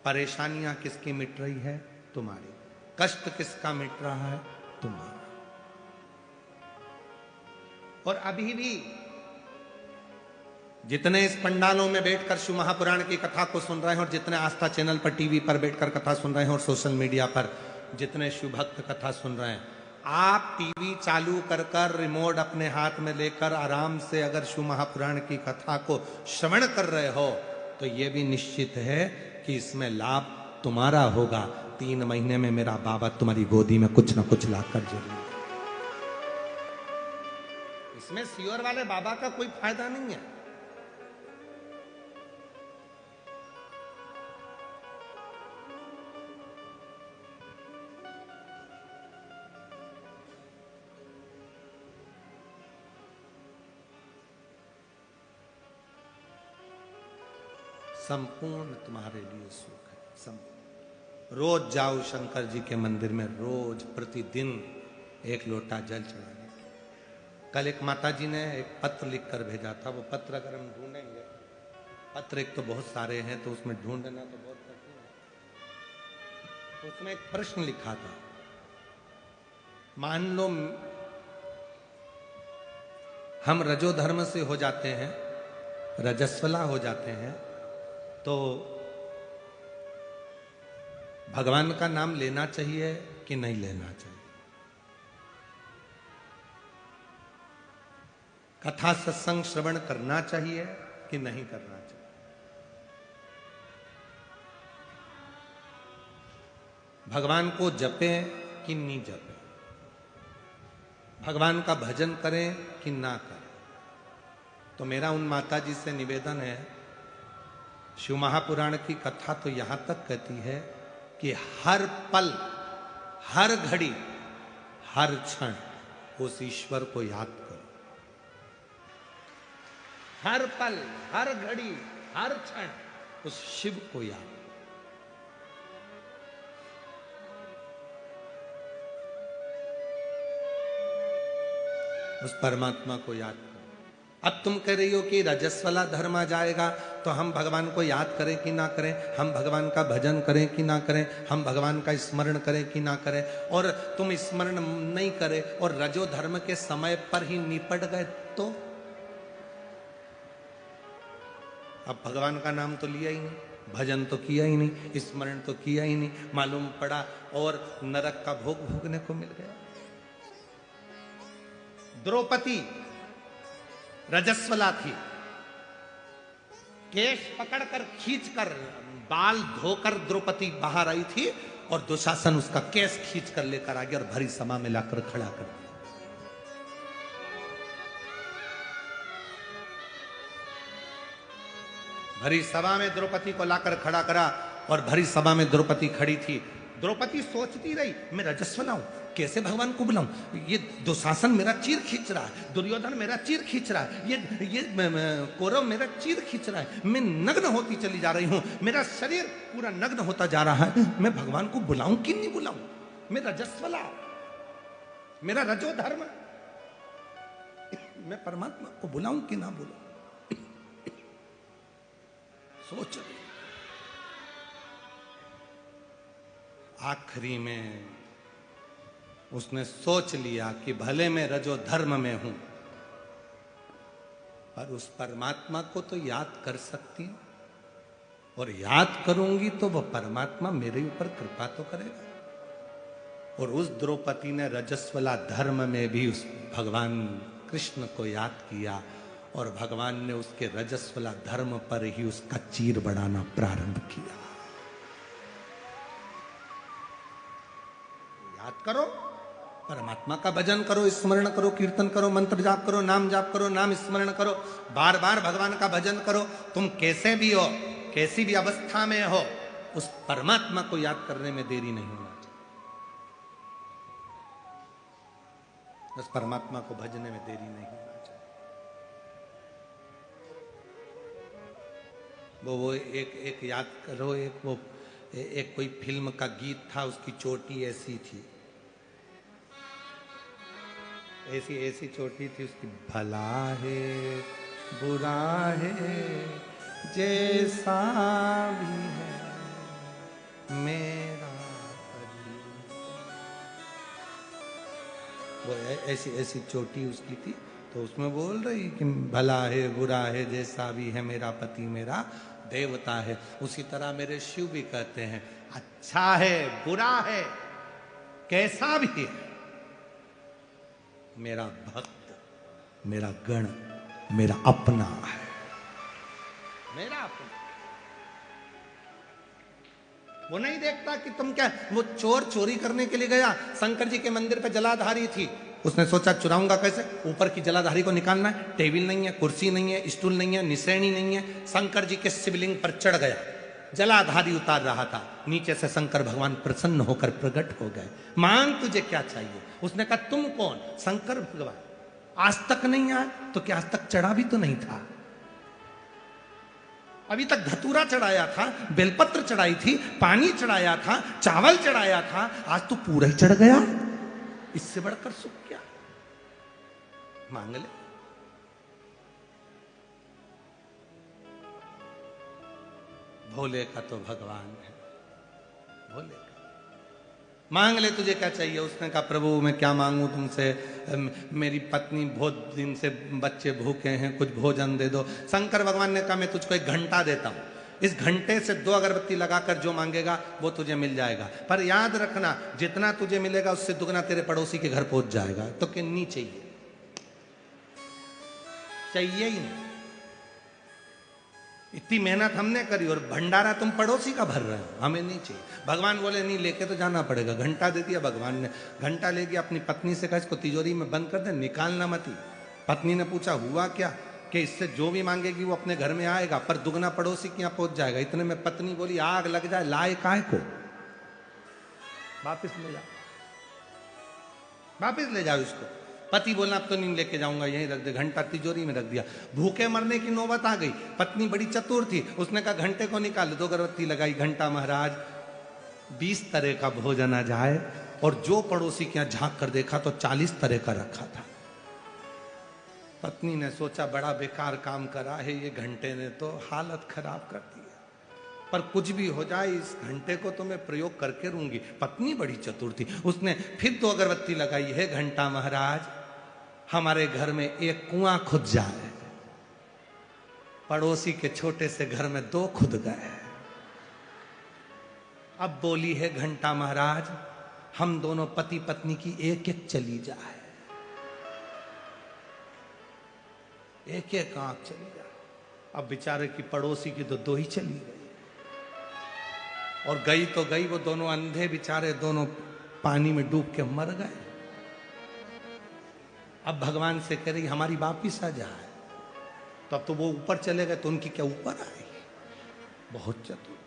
परेशानियां किसकी मिट रही है? तुम्हारी। कष्ट किसका मिट रहा है? तुम्हारा। और अभी भी जितने इस पंडालों में बैठकर शिव महापुराण की कथा को सुन रहे हैं, और जितने आस्था चैनल पर, टीवी पर बैठकर कथा सुन रहे हैं, और सोशल मीडिया पर जितने शिव भक्त कथा सुन रहे हैं, आप टीवी चालू कर रिमोट अपने हाथ में लेकर आराम से अगर शिव महापुराण की कथा को श्रवण कर रहे हो, तो यह भी निश्चित है कि इसमें लाभ तुम्हारा होगा। 3 महीने में मेरा बाबा तुम्हारी गोदी में कुछ ना कुछ लाकर जरूर। इसमें सियोर वाले बाबा का कोई फायदा नहीं है। संपूर्ण तुम्हारे लिए सुख है। संपूर्ण। रोज जाओ शंकर जी के मंदिर में, रोज प्रतिदिन एक लोटा जल चढ़ाने। कल एक माता जी ने एक पत्र लिख कर भेजा था। वो पत्र अगर हम ढूंढेंगे, पत्र एक तो बहुत सारे हैं, तो उसमें ढूंढना तो बहुत कठिन है। उसमें एक प्रश्न लिखा था, मान लो हम रजो धर्म से हो जाते हैं, रजस्वला हो जाते हैं, तो भगवान का नाम लेना चाहिए कि नहीं लेना चाहिए? कथा सत्संग श्रवण करना चाहिए कि नहीं करना चाहिए? भगवान को जपें कि नहीं जपें? भगवान का भजन करें कि ना करें? तो मेरा उन माता जी से निवेदन है, शिव महापुराण की कथा तो यहां तक कहती है कि हर पल, हर घड़ी, हर क्षण उस ईश्वर को याद करो। हर पल, हर घड़ी, हर क्षण उस शिव को याद। उस परमात्मा को याद करो। अब तुम कह रही हो कि रजस्वला धर्म आ जाएगा तो हम भगवान को याद करें कि ना करें, हम भगवान का भजन करें कि ना करें, हम भगवान का स्मरण करें कि ना करें। और तुम स्मरण नहीं करे और रजो धर्म के समय पर ही निपट गए तो अब भगवान का नाम तो लिया ही नहीं, भजन तो किया ही नहीं, स्मरण तो किया ही नहीं, मालूम पड़ा और नरक का भोग भोगने को मिल गया। द्रौपदी रजस्वला थी, केश पकड़कर खींचकर, बाल धोकर द्रौपदी बाहर आई थी और दुशासन उसका केस खींचकर लेकर आ गया और भरी सभा में लाकर खड़ा कर दिया। भरी सभा में द्रौपदी को लाकर खड़ा करा और भरी सभा में द्रौपदी खड़ी थी। द्रौपदी सोचती रही, मैं रजस्वला हूं, कैसे भगवान को बुलाऊं? ये दुशासन मेरा चीर खींच रहा है, दुर्योधन मेरा चीर खींच रहा है, ये कौरव मेरा चीर खींच रहा है, मैं नग्न होती चली जा रही हूं, मेरा शरीर पूरा नग्न होता जा रहा है, मैं भगवान को बुलाऊं कि नहीं बुलाऊं? मैं रजस्वला, मेरा रजो धर्म, मैं परमात्मा को बुलाऊं कि ना बुलाऊं? सोच। आखिरी में उसने सोच लिया कि भले मैं रजो धर्म में हूं, पर उस परमात्मा को तो याद कर सकती हूं। और याद करूंगी तो वह परमात्मा मेरे ऊपर कृपा तो करेगा। और उस द्रौपदी ने रजस्वला धर्म में भी उस भगवान कृष्ण को याद किया और भगवान ने उसके रजस्वला धर्म पर ही उसका चीर बढ़ाना प्रारंभ किया। याद करो, परमात्मा का भजन करो, स्मरण करो, कीर्तन करो, मंत्र जाप करो, नाम जाप करो, नाम स्मरण करो, बार बार भगवान का भजन करो। तुम कैसे भी हो, कैसी भी अवस्था में हो, उस परमात्मा को याद करने में देरी नहीं होना चाहिए। उस परमात्मा को भजने में देरी नहीं होना चाहिए। वो एक याद करो, एक कोई फिल्म का गीत था, उसकी चोटी ऐसी थी, ऐसी ऐसी चोटी थी उसकी। भला है बुरा है जैसा भी है मेरा पति, वो ऐसी ऐसी चोटी उसकी थी। तो उसमें बोल रही कि भला है बुरा है जैसा भी है मेरा पति मेरा देवता है। उसी तरह मेरे शिव भी कहते हैं, अच्छा है बुरा है कैसा भी है मेरा भक्त, मेरा गण, मेरा अपना है, मेरा अपना। वो नहीं देखता कि तुम क्या, वो चोर चोरी करने के लिए गया, शंकर जी के मंदिर पे जलाधारी थी, उसने सोचा चुराऊंगा कैसे, ऊपर की जलाधारी को निकालना है, टेबल नहीं है, कुर्सी नहीं है, स्टूल नहीं है, निसैनी नहीं है, शंकर जी के शिवलिंग पर चढ़ गया, जलाधारी उतार रहा था, नीचे से शंकर भगवान प्रसन्न होकर प्रकट हो गए। मांग तुझे क्या चाहिए? उसने कहा तुम कौन? शंकर भगवान। आज तक नहीं आया तो क्या आज तक चढ़ा भी तो नहीं था? अभी तक धतूरा चढ़ाया था, बेलपत्र चढ़ाई थी, पानी चढ़ाया था, चावल चढ़ाया था, आज तो पूरा ही चढ़ गया। इससे बढ़कर सुख क्या? मांग ले। भोले का तो भगवान है, भोले का मांग ले तुझे क्या चाहिए। उसने कहा प्रभु मैं क्या मांगू तुमसे, मेरी पत्नी बहुत दिन से बच्चे भूखे हैं, कुछ भोजन दे दो। शंकर भगवान ने कहा मैं तुझको 1 घंटा देता हूं, इस घंटे से 2 अगरबत्ती लगाकर जो मांगेगा वो तुझे मिल जाएगा, पर याद रखना जितना तुझे मिलेगा उससे दुगना तेरे पड़ोसी के घर पहुंच जाएगा। तो किन्नी चाहिए? चाहिए ही नहीं। इतनी मेहनत हमने करी और भंडारा तुम पड़ोसी का भर रहे हो, हमें नहीं चाहिए। भगवान बोले नहीं लेके तो जाना पड़ेगा। घंटा दे दिया भगवान ने, घंटा ले गया, अपनी पत्नी से कहा इसको तिजोरी में बंद कर दे, निकालना मत ही। पत्नी ने पूछा हुआ क्या? कि इससे जो भी मांगेगी वो अपने घर में आएगा, पर दुगना पड़ोसी के यहाँ पहुंच जाएगा। इतने में पत्नी बोली आग लग जाए लाए काय को, वापिस ले जाओ, वापिस ले जाओ इसको। पति बोला अब तो नहीं लेके जाऊंगा, यहीं रख दे। घंटा तिजोरी में रख दिया। भूखे मरने की नौबत आ गई। पत्नी बड़ी चतुर थी, उसने कहा घंटे को निकाल, 2 अगरबत्ती लगाई। घंटा महाराज 20 तरह का भोजन आ जाए, और जो पड़ोसी के यहाँ झांक कर देखा तो 40 तरह का रखा था। पत्नी ने सोचा बड़ा बेकार काम करा है ये घंटे ने, तो हालत खराब कर दी है, पर कुछ भी हो जाए इस घंटे को तो मैं प्रयोग करके रहूंगी। पत्नी बड़ी चतुर थी, उसने फिर 2 अगरबत्ती लगाई है। घंटा महाराज हमारे घर में एक कुआं खुद जाए, पड़ोसी के छोटे से घर में 2 खुद गए। अब बोली है घंटा महाराज हम दोनों पति पत्नी की एक एक चली जाए, एक एक आंख चली जाए। अब बेचारे की पड़ोसी की तो 2 ही चली गई, और गई तो गई, वो दोनों अंधे बेचारे दोनों पानी में डूब के मर गए। अब भगवान से कह रही हमारी वापिस आ जाए, तो अब तो वो ऊपर चले गए, तो उनकी क्या ऊपर आएगी? बहुत चतुर।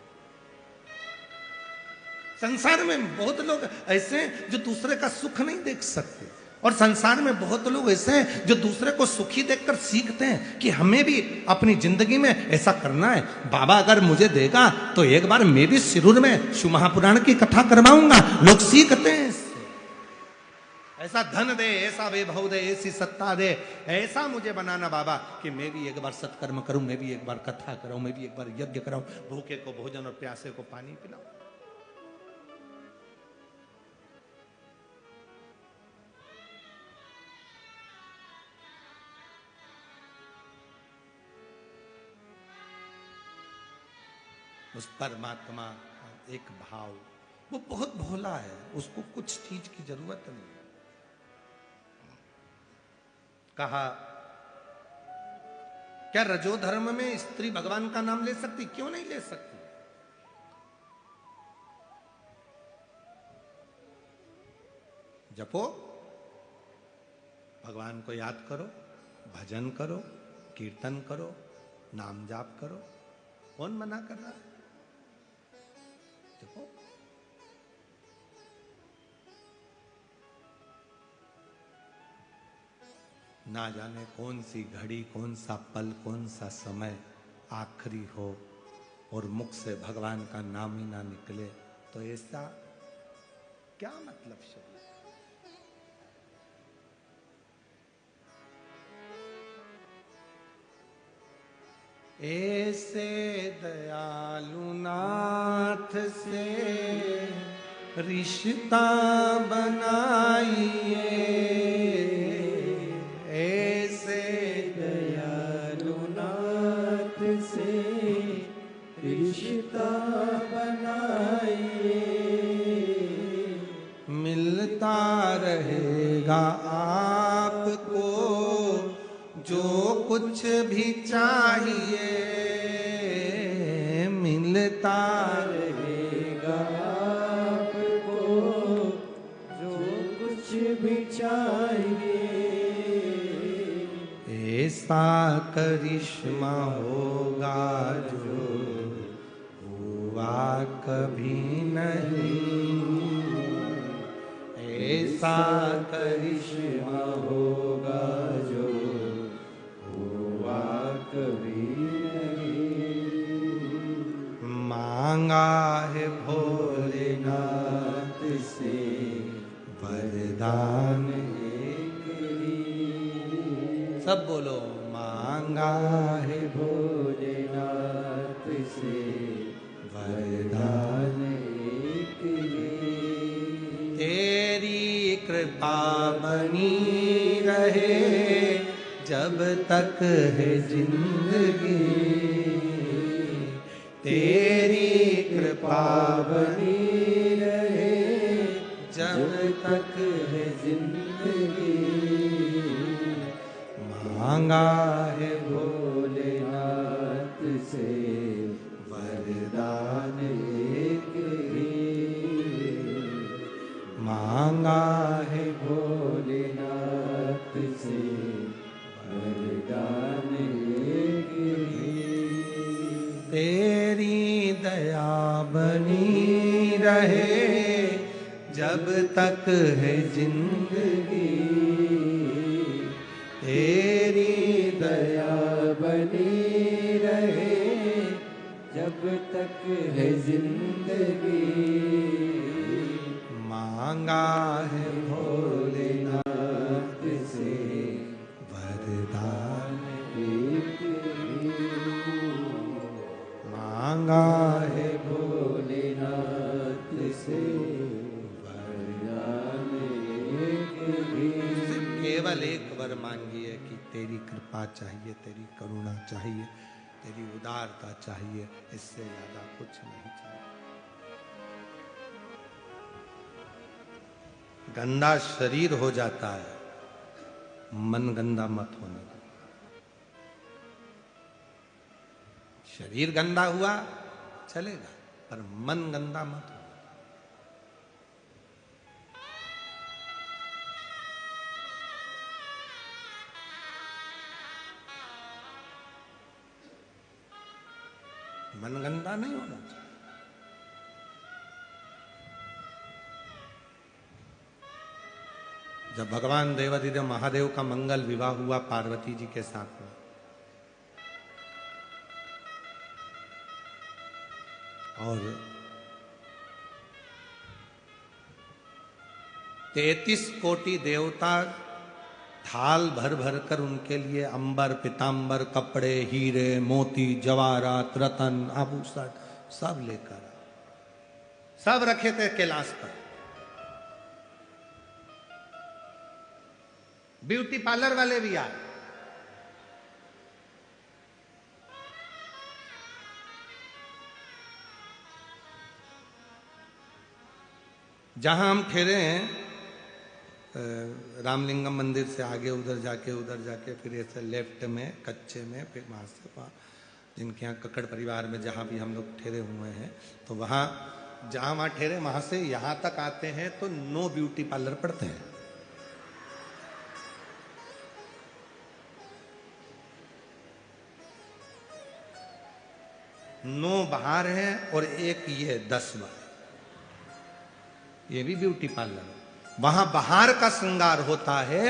संसार में बहुत लोग ऐसे हैं जो दूसरे का सुख नहीं देख सकते, और संसार में बहुत लोग ऐसे हैं जो दूसरे को सुखी देखकर सीखते हैं कि हमें भी अपनी जिंदगी में ऐसा करना है। बाबा अगर मुझे देगा तो एक बार मैं भी सिरूर में शिव महापुराण की कथा करवाऊंगा। लोग सीखते हैं इससे। ऐसा धन दे, ऐसा वैभव दे, ऐसी सत्ता दे, ऐसा मुझे बनाना बाबा कि मैं भी एक बार सत्कर्म करूं, मैं भी एक बार कथा कराऊं, मैं भी एक बार यज्ञ कराऊं, भूखे को भोजन और प्यासे को पानी पिलाऊं। उस परमात्मा का एक भाव, वो बहुत भोला है, उसको कुछ चीज की जरूरत नहीं। कहा क्या रजोधर्म में स्त्री भगवान का नाम ले सकती? क्यों नहीं ले सकती? जपो, भगवान को याद करो, भजन करो, कीर्तन करो, नाम जाप करो। कौन मना कर रहा है? जपो। ना जाने कौन सी घड़ी, कौन सा पल, कौन सा समय आखिरी हो और मुख से भगवान का नाम ही ना निकले, तो ऐसा क्या मतलब शरीर? ऐसे दयालु नाथ से रिश्ता बनाइए, ऐसे दयालु नाथ से रिश्ता बनाइए, मिलता रहेगा आपको जो कुछ भी चाहिए, मिलता रहेगा आपको जो कुछ भी चाहिए, ऐसा करिश्मा होगा जो हुआ कभी नहीं, ऐसा करिश्मा होगा जो हुआ कभी नहीं, मांगा है भोलेनाथ नाथ से वरदान एक ही, सब बोलो, मांगा है भोलेनाथ से वरदान एक ही, तेरी कृपा बनी रहे जब तक है जिंदगी, तेरी कृपा बनी रहे जब तक है जिंदगी, मांगा है भोलेनाथ से वरदान एक ही, मांगा है भोलेनाथ से वरदान एक ही, तेरी दया बनी रहे जब तक है जिंदगी, तेरी दया बनी रहे जब तक है जिंदगी, मांगा है भोलेनाथ से वरदान, एक ही, मांगा है भोलेनाथ से वरदान एक ही, सिर्फ केवल एक वर मांगिए कि तेरी कृपा चाहिए, तेरी करुणा चाहिए, तेरी उदारता चाहिए, इससे ज्यादा कुछ नहीं चाहिए। गंदा शरीर हो जाता है, मन गंदा मत होने दो। शरीर गंदा हुआ चलेगा, पर मन गंदा मत हो। मन गंदा नहीं होना चाहिए। जब भगवान देवाधिदेव महादेव का मंगल विवाह हुआ पार्वती जी के साथ में, और 33 कोटि देवता थाल भर भर कर उनके लिए अंबर पीतांबर कपड़े हीरे मोती जवाहरात रतन आभूषण सब लेकर सब रखे थे कैलाश पर। ब्यूटी पार्लर वाले भी आए, जहां हम ठहरे हैं रामलिंगम मंदिर से आगे उधर जाके फिर ऐसे लेफ्ट में कच्चे में फिर वहां से वहाँ जिनके यहाँ कक्कड़ परिवार में जहां भी हम लोग ठहरे हुए हैं, तो वहां जहां वहां ठहरे वहां से यहां तक आते हैं तो नो ब्यूटी पार्लर पढ़ते हैं। नो बाहर है और एक ये 10 बार, ये भी ब्यूटी पार्लर। वहां बाहर का श्रृंगार होता है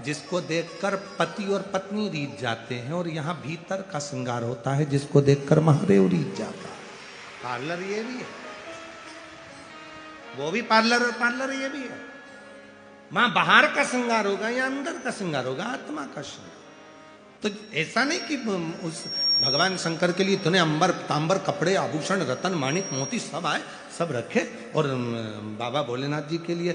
जिसको देखकर पति और पत्नी रीझ जाते हैं, और यहां भीतर का श्रृंगार होता है जिसको देखकर महादेव रीझ जाता है। पार्लर ये भी है, वो भी पार्लर और पार्लर ये भी है। वहां बाहर का श्रृंगार होगा या अंदर का श्रृंगार होगा, आत्मा का श्रृंगार। तो ऐसा नहीं कि उस भगवान शंकर के लिए इतने अंबर तांबर कपड़े आभूषण रतन माणिक मोती सब आए, सब रखे, और बाबा भोलेनाथ जी के लिए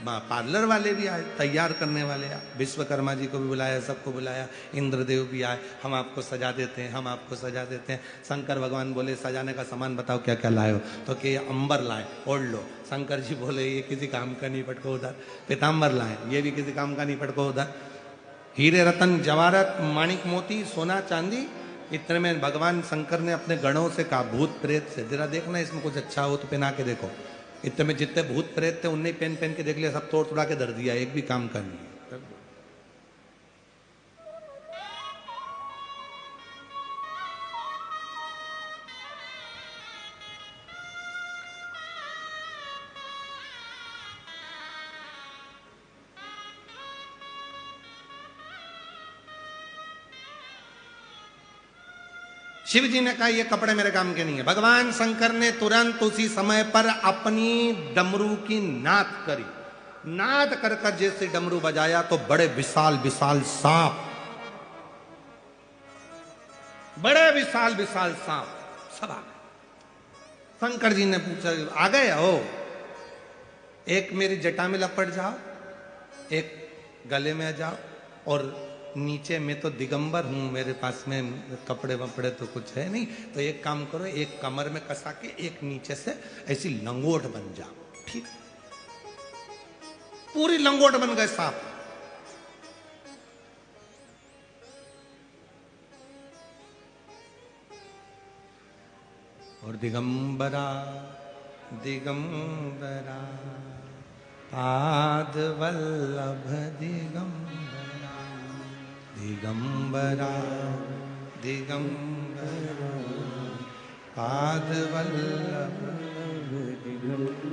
पार्लर वाले भी आए, तैयार करने वाले आए, विश्वकर्मा जी को भी बुलाया, सबको बुलाया, इंद्रदेव भी आए, हम आपको सजा देते हैं, हम आपको सजा देते हैं। शंकर भगवान बोले सजाने का सामान बताओ क्या क्या लाए हो, तो कि अंबर लाए ओढ़ लो। शंकर जी बोले ये किसी काम का नहीं, पटको उधर। पीताम्बर लाए, ये भी किसी काम का नहीं, पटको उधर। हीरे रतन जवाहरत माणिक मोती सोना चांदी, इतने में भगवान शंकर ने अपने गणों से कहा भूत प्रेत से जरा देखना इसमें कुछ अच्छा हो तो पहना के देखो। इतने में जितने भूत प्रेत थे उन्हें पहन पहन के देख लिया, सब तोड़ तोड़ा के धर दिया, एक भी काम का नहीं। शिव जी ने कहा ये कपड़े मेरे काम के नहीं है। भगवान शंकर ने तुरंत उसी समय पर अपनी डमरू की नाद करी। नाद कर कर जैसे डमरू बजाया तो बड़े विशाल विशाल सांप, बड़े विशाल विशाल सांप सब आ गए। शंकर जी ने पूछा आ गए हो, एक मेरी जटा में लपट जाओ, एक गले में जाओ, और नीचे मैं तो दिगंबर हूं, मेरे पास में कपड़े वपड़े तो कुछ है नहीं, तो एक काम करो, एक कमर में कसा के एक नीचे से ऐसी लंगोट बन जाओ। ठीक, पूरी लंगोट बन गए सांप। और दिगंबरा दिगंबरा पाद वल्लभ दिगंबरा, दिगंबरा दिगंबरा पाद वल्लभ।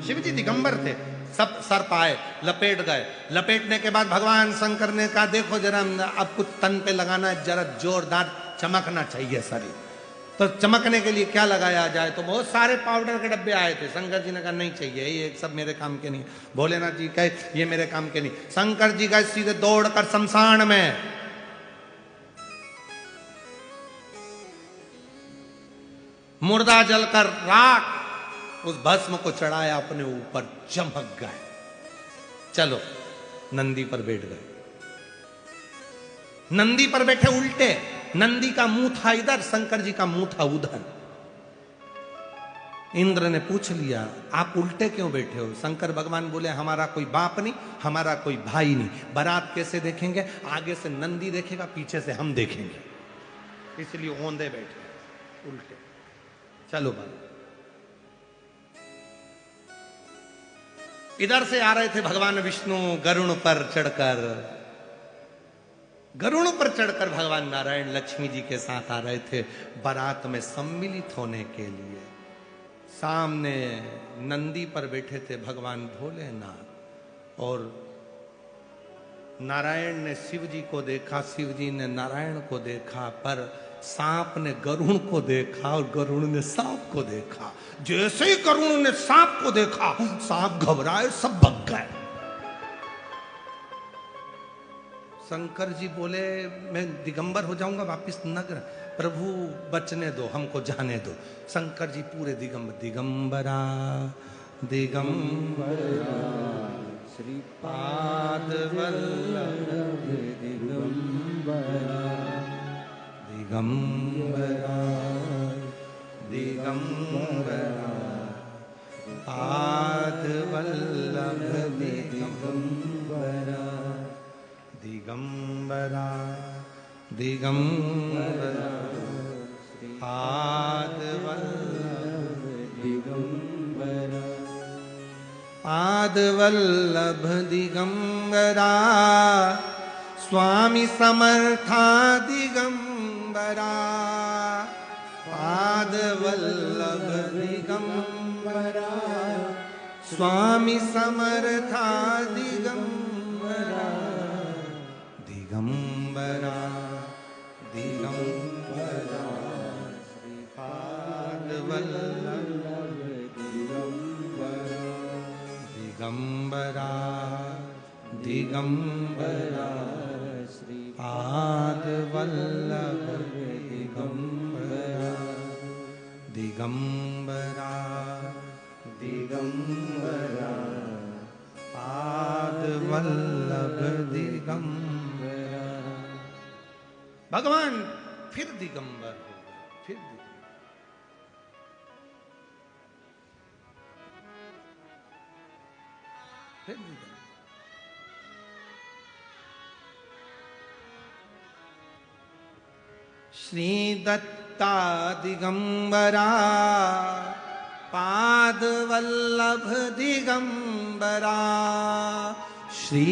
शिव जी दिगंबर थे, सब सर पाए लपेट गए। लपेटने के बाद भगवान शंकर ने कहा देखो जरा अब कुछ तन पे लगाना है, जरा जोरदार चमकना चाहिए शरीर, तो चमकने के लिए क्या लगाया जाए। तो बहुत सारे पाउडर के डब्बे आए थे। शंकर जी ने कहा नहीं चाहिए, ये सब मेरे काम के नहीं। भोलेनाथ जी कहे ये मेरे काम के नहीं। शंकर जी गए सीधे दौड़कर शमशान में, मुर्दा जलकर राख उस भस्म को चढ़ाया अपने ऊपर, चमक गए। चलो नंदी पर बैठ गए। नंदी पर बैठे उल्टे, नंदी का मुंह था इधर, शंकर जी का मुंह था उधर। इंद्र ने पूछ लिया आप उल्टे क्यों बैठे हो। शंकर भगवान बोले हमारा कोई बाप नहीं, हमारा कोई भाई नहीं, बारात कैसे देखेंगे, आगे से नंदी देखेगा, पीछे से हम देखेंगे, इसलिए औंधे बैठे उल्टे। चलो बात, इधर से आ रहे थे भगवान विष्णु गरुण पर चढ़कर, गरुड़ पर चढ़कर भगवान नारायण लक्ष्मी जी के साथ आ रहे थे बारात में सम्मिलित होने के लिए। सामने नंदी पर बैठे थे भगवान भोलेनाथ, और नारायण ने शिव जी को देखा, शिव जी ने नारायण को देखा, पर सांप ने गरुड़ को देखा और गरुड़ ने सांप को देखा। जैसे ही गरुड़ ने सांप को देखा, सांप घबराए, सब भग गए। शंकर जी बोले मैं दिगंबर हो जाऊंगा वापिस नगर, प्रभु बचने दो, हमको जाने दो। शंकर जी पूरे दिगंबरा दिगंबरा श्रीपाद वल्लभ दिगंबरा दिगंबरा दिगंबरा पाद वल्लभ दिगंबरा दिगंबरा पादवल्लभ दिगंबरा पादवल्लभ दिगंबरा स्वामी समर्था दिगंबरा पादवल्लभ दिगंबरा स्वामी समर्था दिगंबरा दिगंबरा दिगंबरा पादवल्लभ दिगंबरा दिगंबरा पादवल्लभ दिगंबरा दिगंबरा दिगंबरा पादवल्लभ दिगंबरा। भगवान फिर दिगंबर हो गए, फिर दिगंबर। श्री दत्ता दिगंबरा पादवल्लभ दिगंबरा श्री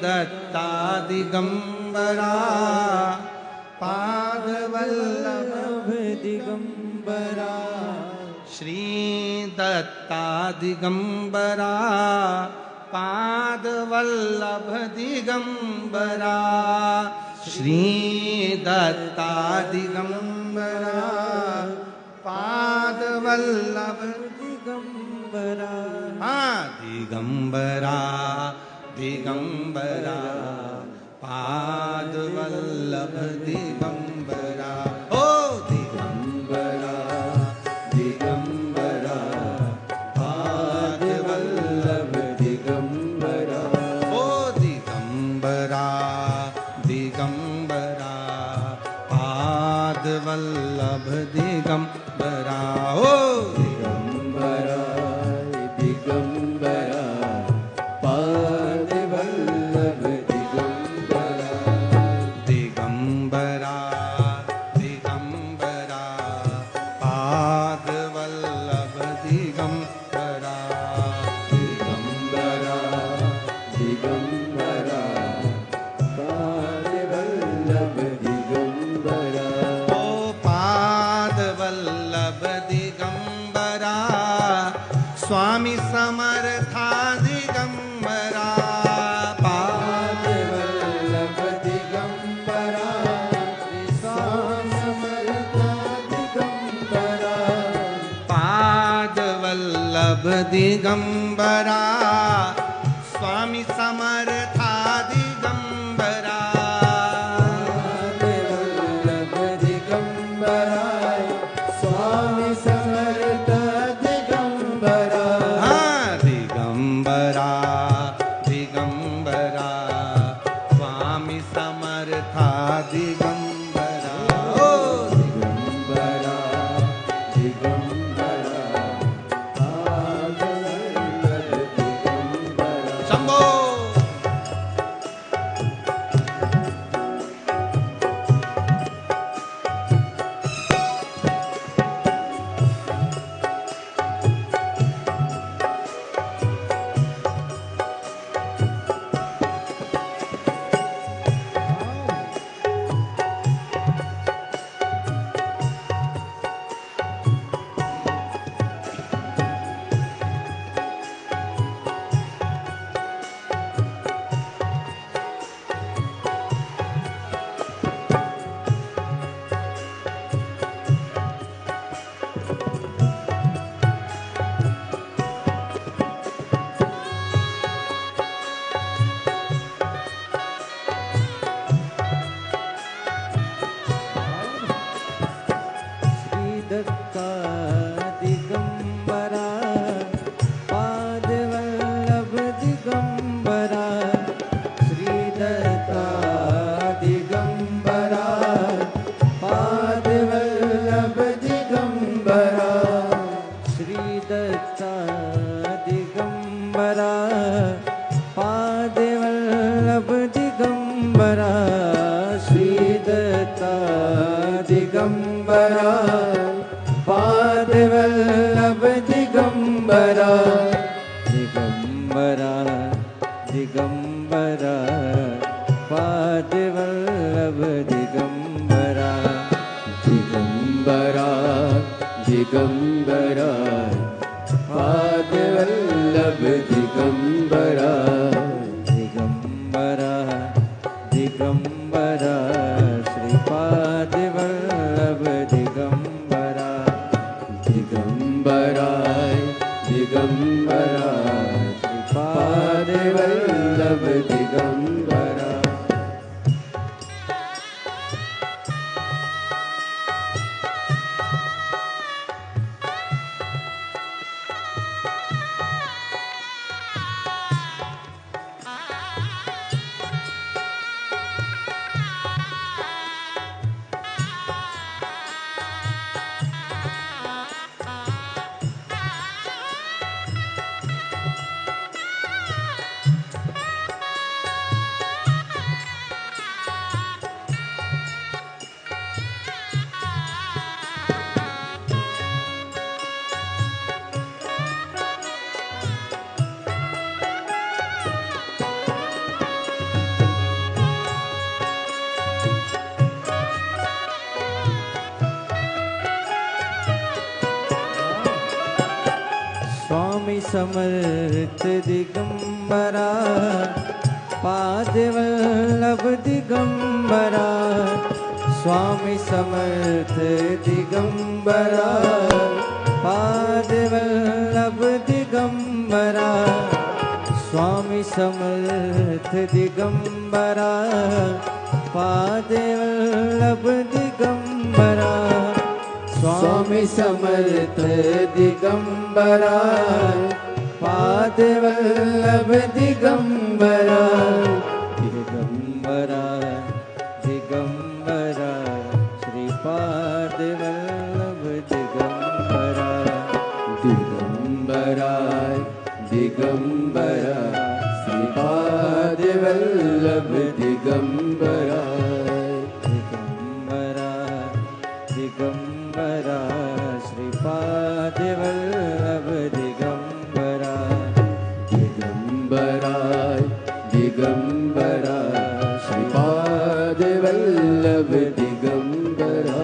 दत्ता दिगंबरा पादवल्लभ दिगंबरा श्री दत्ता दिगंबरा पादवल्लभ दिगंबरा श्री दत्ता दिगंबरा पादवल्लभ दिगंबरा दिगंबरा दिगंबरा पादवल्लभ दिगंबरा ओ दिगंबरा दिगंबरा पादवल्लभ दिगंबरा ओ दिगंबरा दिगंबरा पादवल्लभ दिगंबरा ओ दिगंबरा दिगंबरा पादवल्लभ दिगंबरा दिगंबरा दिगंबरा पादवल्लभ दिगंबरा दिगंबरा दिगंबरा पादवल्लभ दिगंबरा ओ पादवल्लभ दिगंबरा स्वामी समर्था दिगंबरा पादवल्लभ दिगंबरा स्वामी समर्था दिगंबरा पादवल्लभ दिगंबरा स्वामी समर्था दिगंबरा पादवल्लभ दिगंबरा स्वामी समर्था दिगंबरा दिगंबरा दिगंबरा स्वामी समर्था दिगंबरा ओ दिगंबरा दिगंबरा पादवल्लभ दिगंबरा शंभो श्री दत्ता दिगंबरा पादवल्लभ दिगंबरा श्री दत्ता दिगंबरा पादवल्लभ दिगंबरा श्री दत्ता दिगंबरा पादवल्लभ दिगंबरा पाद वल्लभ दिगंबरा दिगंबरा दिगंबरा पाद वल्लभ दिगंबरा दिगंबरा दिगंबरा पाद वल्लभ दिगंबरा दिगंबरा दिगंबरा श्रीपाद वल्लभ दिगंबरा दिगंबरा दिगंबरा श्रीपाद वल्लभ दिगंबरा। स्वामी समर्थ दिगंबरा पाद वल्लभ दिगंबरा स्वामी समर्थ दिगंबरा पाद वल्लभ दिगंबरा स्वामी समर्थ दिगंबरा पाद वल्लभ दिगंबरा स्वामी समर्थ दिगंबरा पाद वल्लभ दिगंबरा दिगंबरा दिगंबरा श्रीपाद वल्लभ दिगंबरा दिगंबरा दिगंबरा श्रीपाद वल्लभ दिगंबरा दिगंबरा दिगंबरा श्रीपाद वल्लभ दिगंबरा दिगंबरा दिगंबरा श्रीपाद वल्लभ दिगंबरा।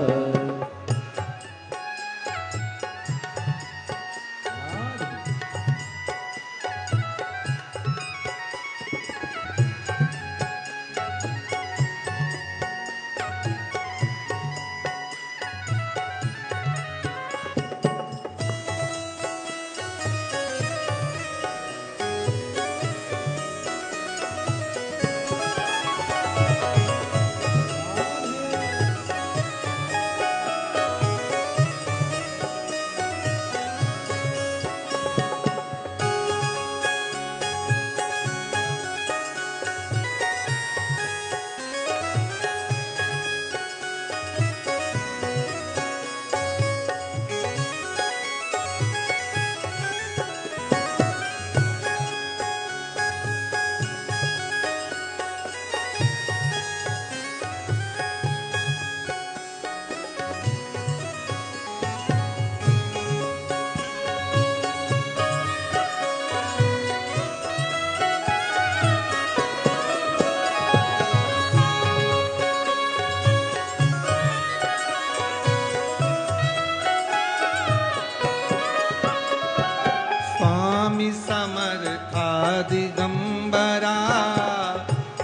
स्वामी समर्था दिगंबरा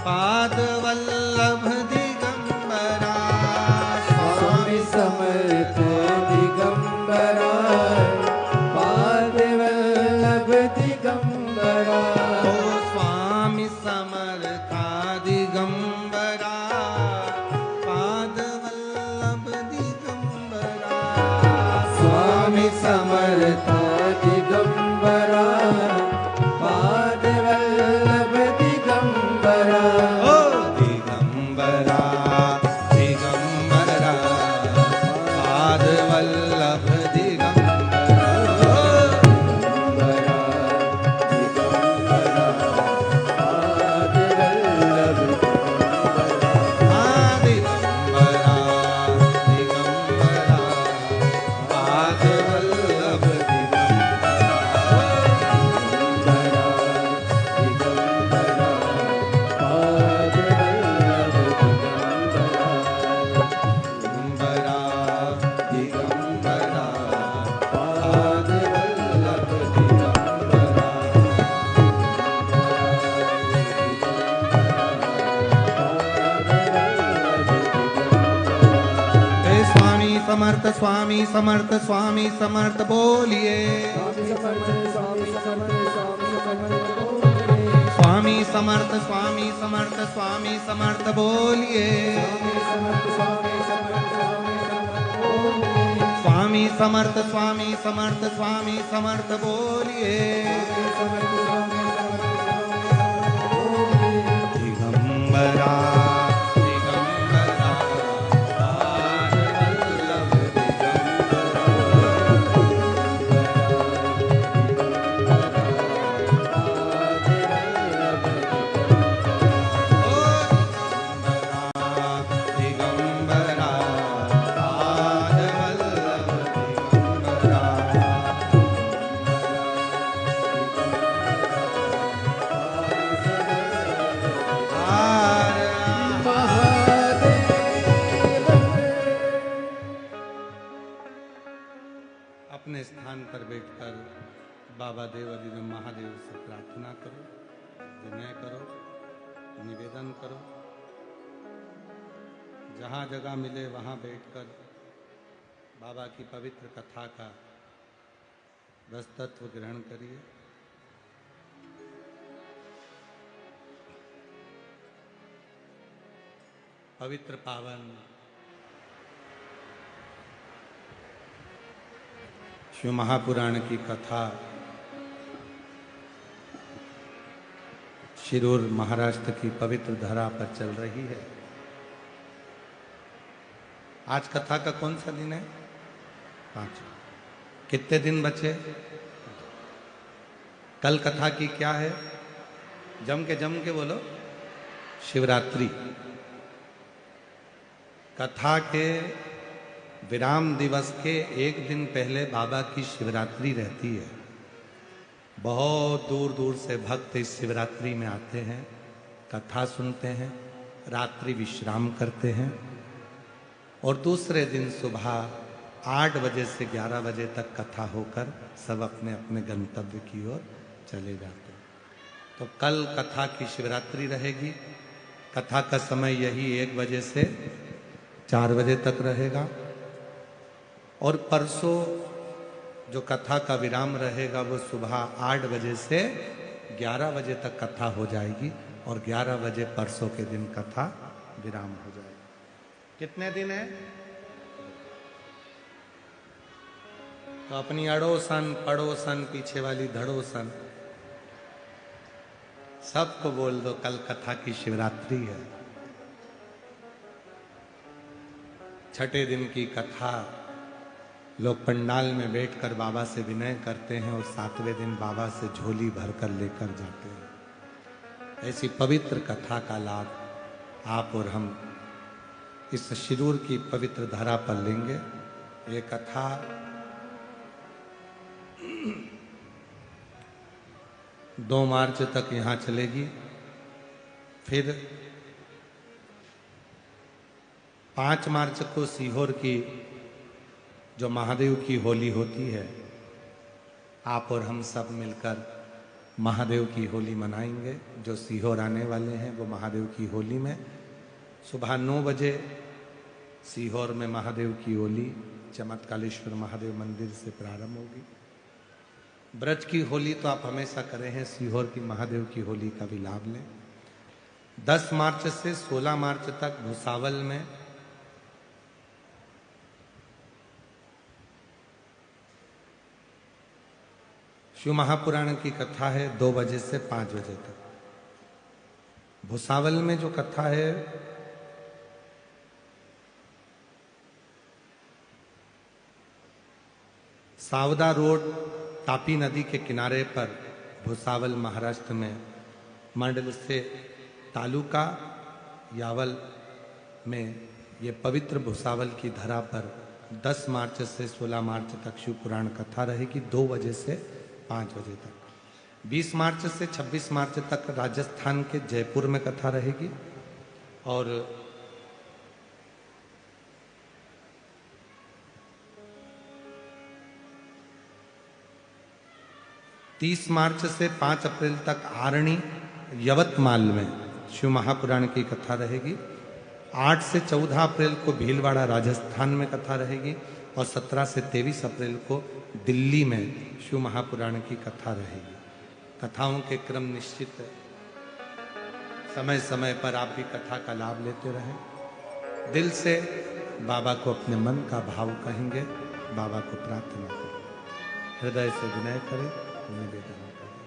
पाद वल्लभ दिगंबरा स्वामी समर्थ दिगंबरा पाद वल्लभ दिगंबरा ओ स्वामी समर्था दिगंबरा पाद वल्लभ दिगंबरा स्वामी समर्थ दिगंबरा पाद वल्लभ दिगंबरा ओ दिगंबरा दिगंबरा पाद वल्लभ दिगंबरा समर्थ स्वामी समर्थ बोलिए। स्वामी समर्थ स्वामी समर्थ स्वामी समर्थ बोलिए। स्वामी समर्थ स्वामी समर्थ स्वामी समर्थ बोलिए। दिगंबरा अपने स्थान पर बैठकर बाबा देव अधिदेव महादेव से प्रार्थना करो, विनय करो, निवेदन करो। जहाँ जगह मिले वहाँ बैठकर बाबा की पवित्र कथा का रसतत्व ग्रहण करिए। पवित्र पावन शिव महापुराण की कथा शिरूर महाराष्ट्र की पवित्र धरा पर चल रही है। आज कथा का कौन सा दिन है? 5। कितने दिन बचे? कल कथा की क्या है? जम के बोलो। शिवरात्रि। कथा के विराम दिवस के एक दिन पहले बाबा की शिवरात्रि रहती है। बहुत दूर दूर से भक्त इस शिवरात्रि में आते हैं, कथा सुनते हैं, रात्रि विश्राम करते हैं और दूसरे दिन सुबह 8 बजे से 11 बजे तक कथा होकर सब अपने अपने गंतव्य की ओर चले जाते हैं। तो कल कथा की शिवरात्रि रहेगी। कथा का समय यही 1 बजे से 4 बजे तक रहेगा और परसों जो कथा का विराम रहेगा वो सुबह 8 बजे से 11 बजे तक कथा हो जाएगी और 11 बजे परसों के दिन कथा विराम हो जाएगी। कितने दिन है? तो अपनी अड़ोसन पड़ोसन पीछे वाली धड़ोसन सबको बोल दो कल कथा की शिवरात्रि है। छठे दिन की कथा लोग पंडाल में बैठकर बाबा से विनय करते हैं और 7वें दिन बाबा से झोली भरकर लेकर जाते हैं। ऐसी पवित्र कथा का लाभ आप और हम इस शिरूर की पवित्र धरा पर लेंगे। ये कथा दो मार्च तक यहाँ चलेगी। फिर 5 मार्च को सीहोर की जो महादेव की होली होती है, आप और हम सब मिलकर महादेव की होली मनाएंगे। जो सीहोर आने वाले हैं वो महादेव की होली में सुबह 9 बजे सीहोर में महादेव की होली चमत्कालेश्वर महादेव मंदिर से प्रारंभ होगी। ब्रज की होली तो आप हमेशा करे हैं, सीहोर की महादेव की होली का भी लाभ लें। 10 मार्च से 16 मार्च तक भुसावल में शिव महापुराण की कथा है 2 बजे से 5 बजे तक। भुसावल में जो कथा है सावदा रोड तापी नदी के किनारे पर भुसावल महाराष्ट्र में मंडल से तालुका यावल में ये पवित्र भुसावल की धरा पर 10 मार्च से 16 मार्च तक शिव पुराण कथा रहेगी 2 बजे से 5 बजे तक। 20 मार्च से 26 मार्च तक राजस्थान के जयपुर में कथा रहेगी और 30 मार्च से 5 अप्रैल तक आरणी यवतमाल में शिव महापुराण की कथा रहेगी। 8 से 14 अप्रैल को भीलवाड़ा राजस्थान में कथा रहेगी और 17 से 23 अप्रैल को दिल्ली में शिव महापुराण की कथा रहेगी। कथाओं के क्रम निश्चित है, समय समय पर आप भी कथा का लाभ लेते रहें। दिल से बाबा को अपने मन का भाव कहेंगे, बाबा को प्रार्थना करें, हृदय से विनय करें, निवेदन करें।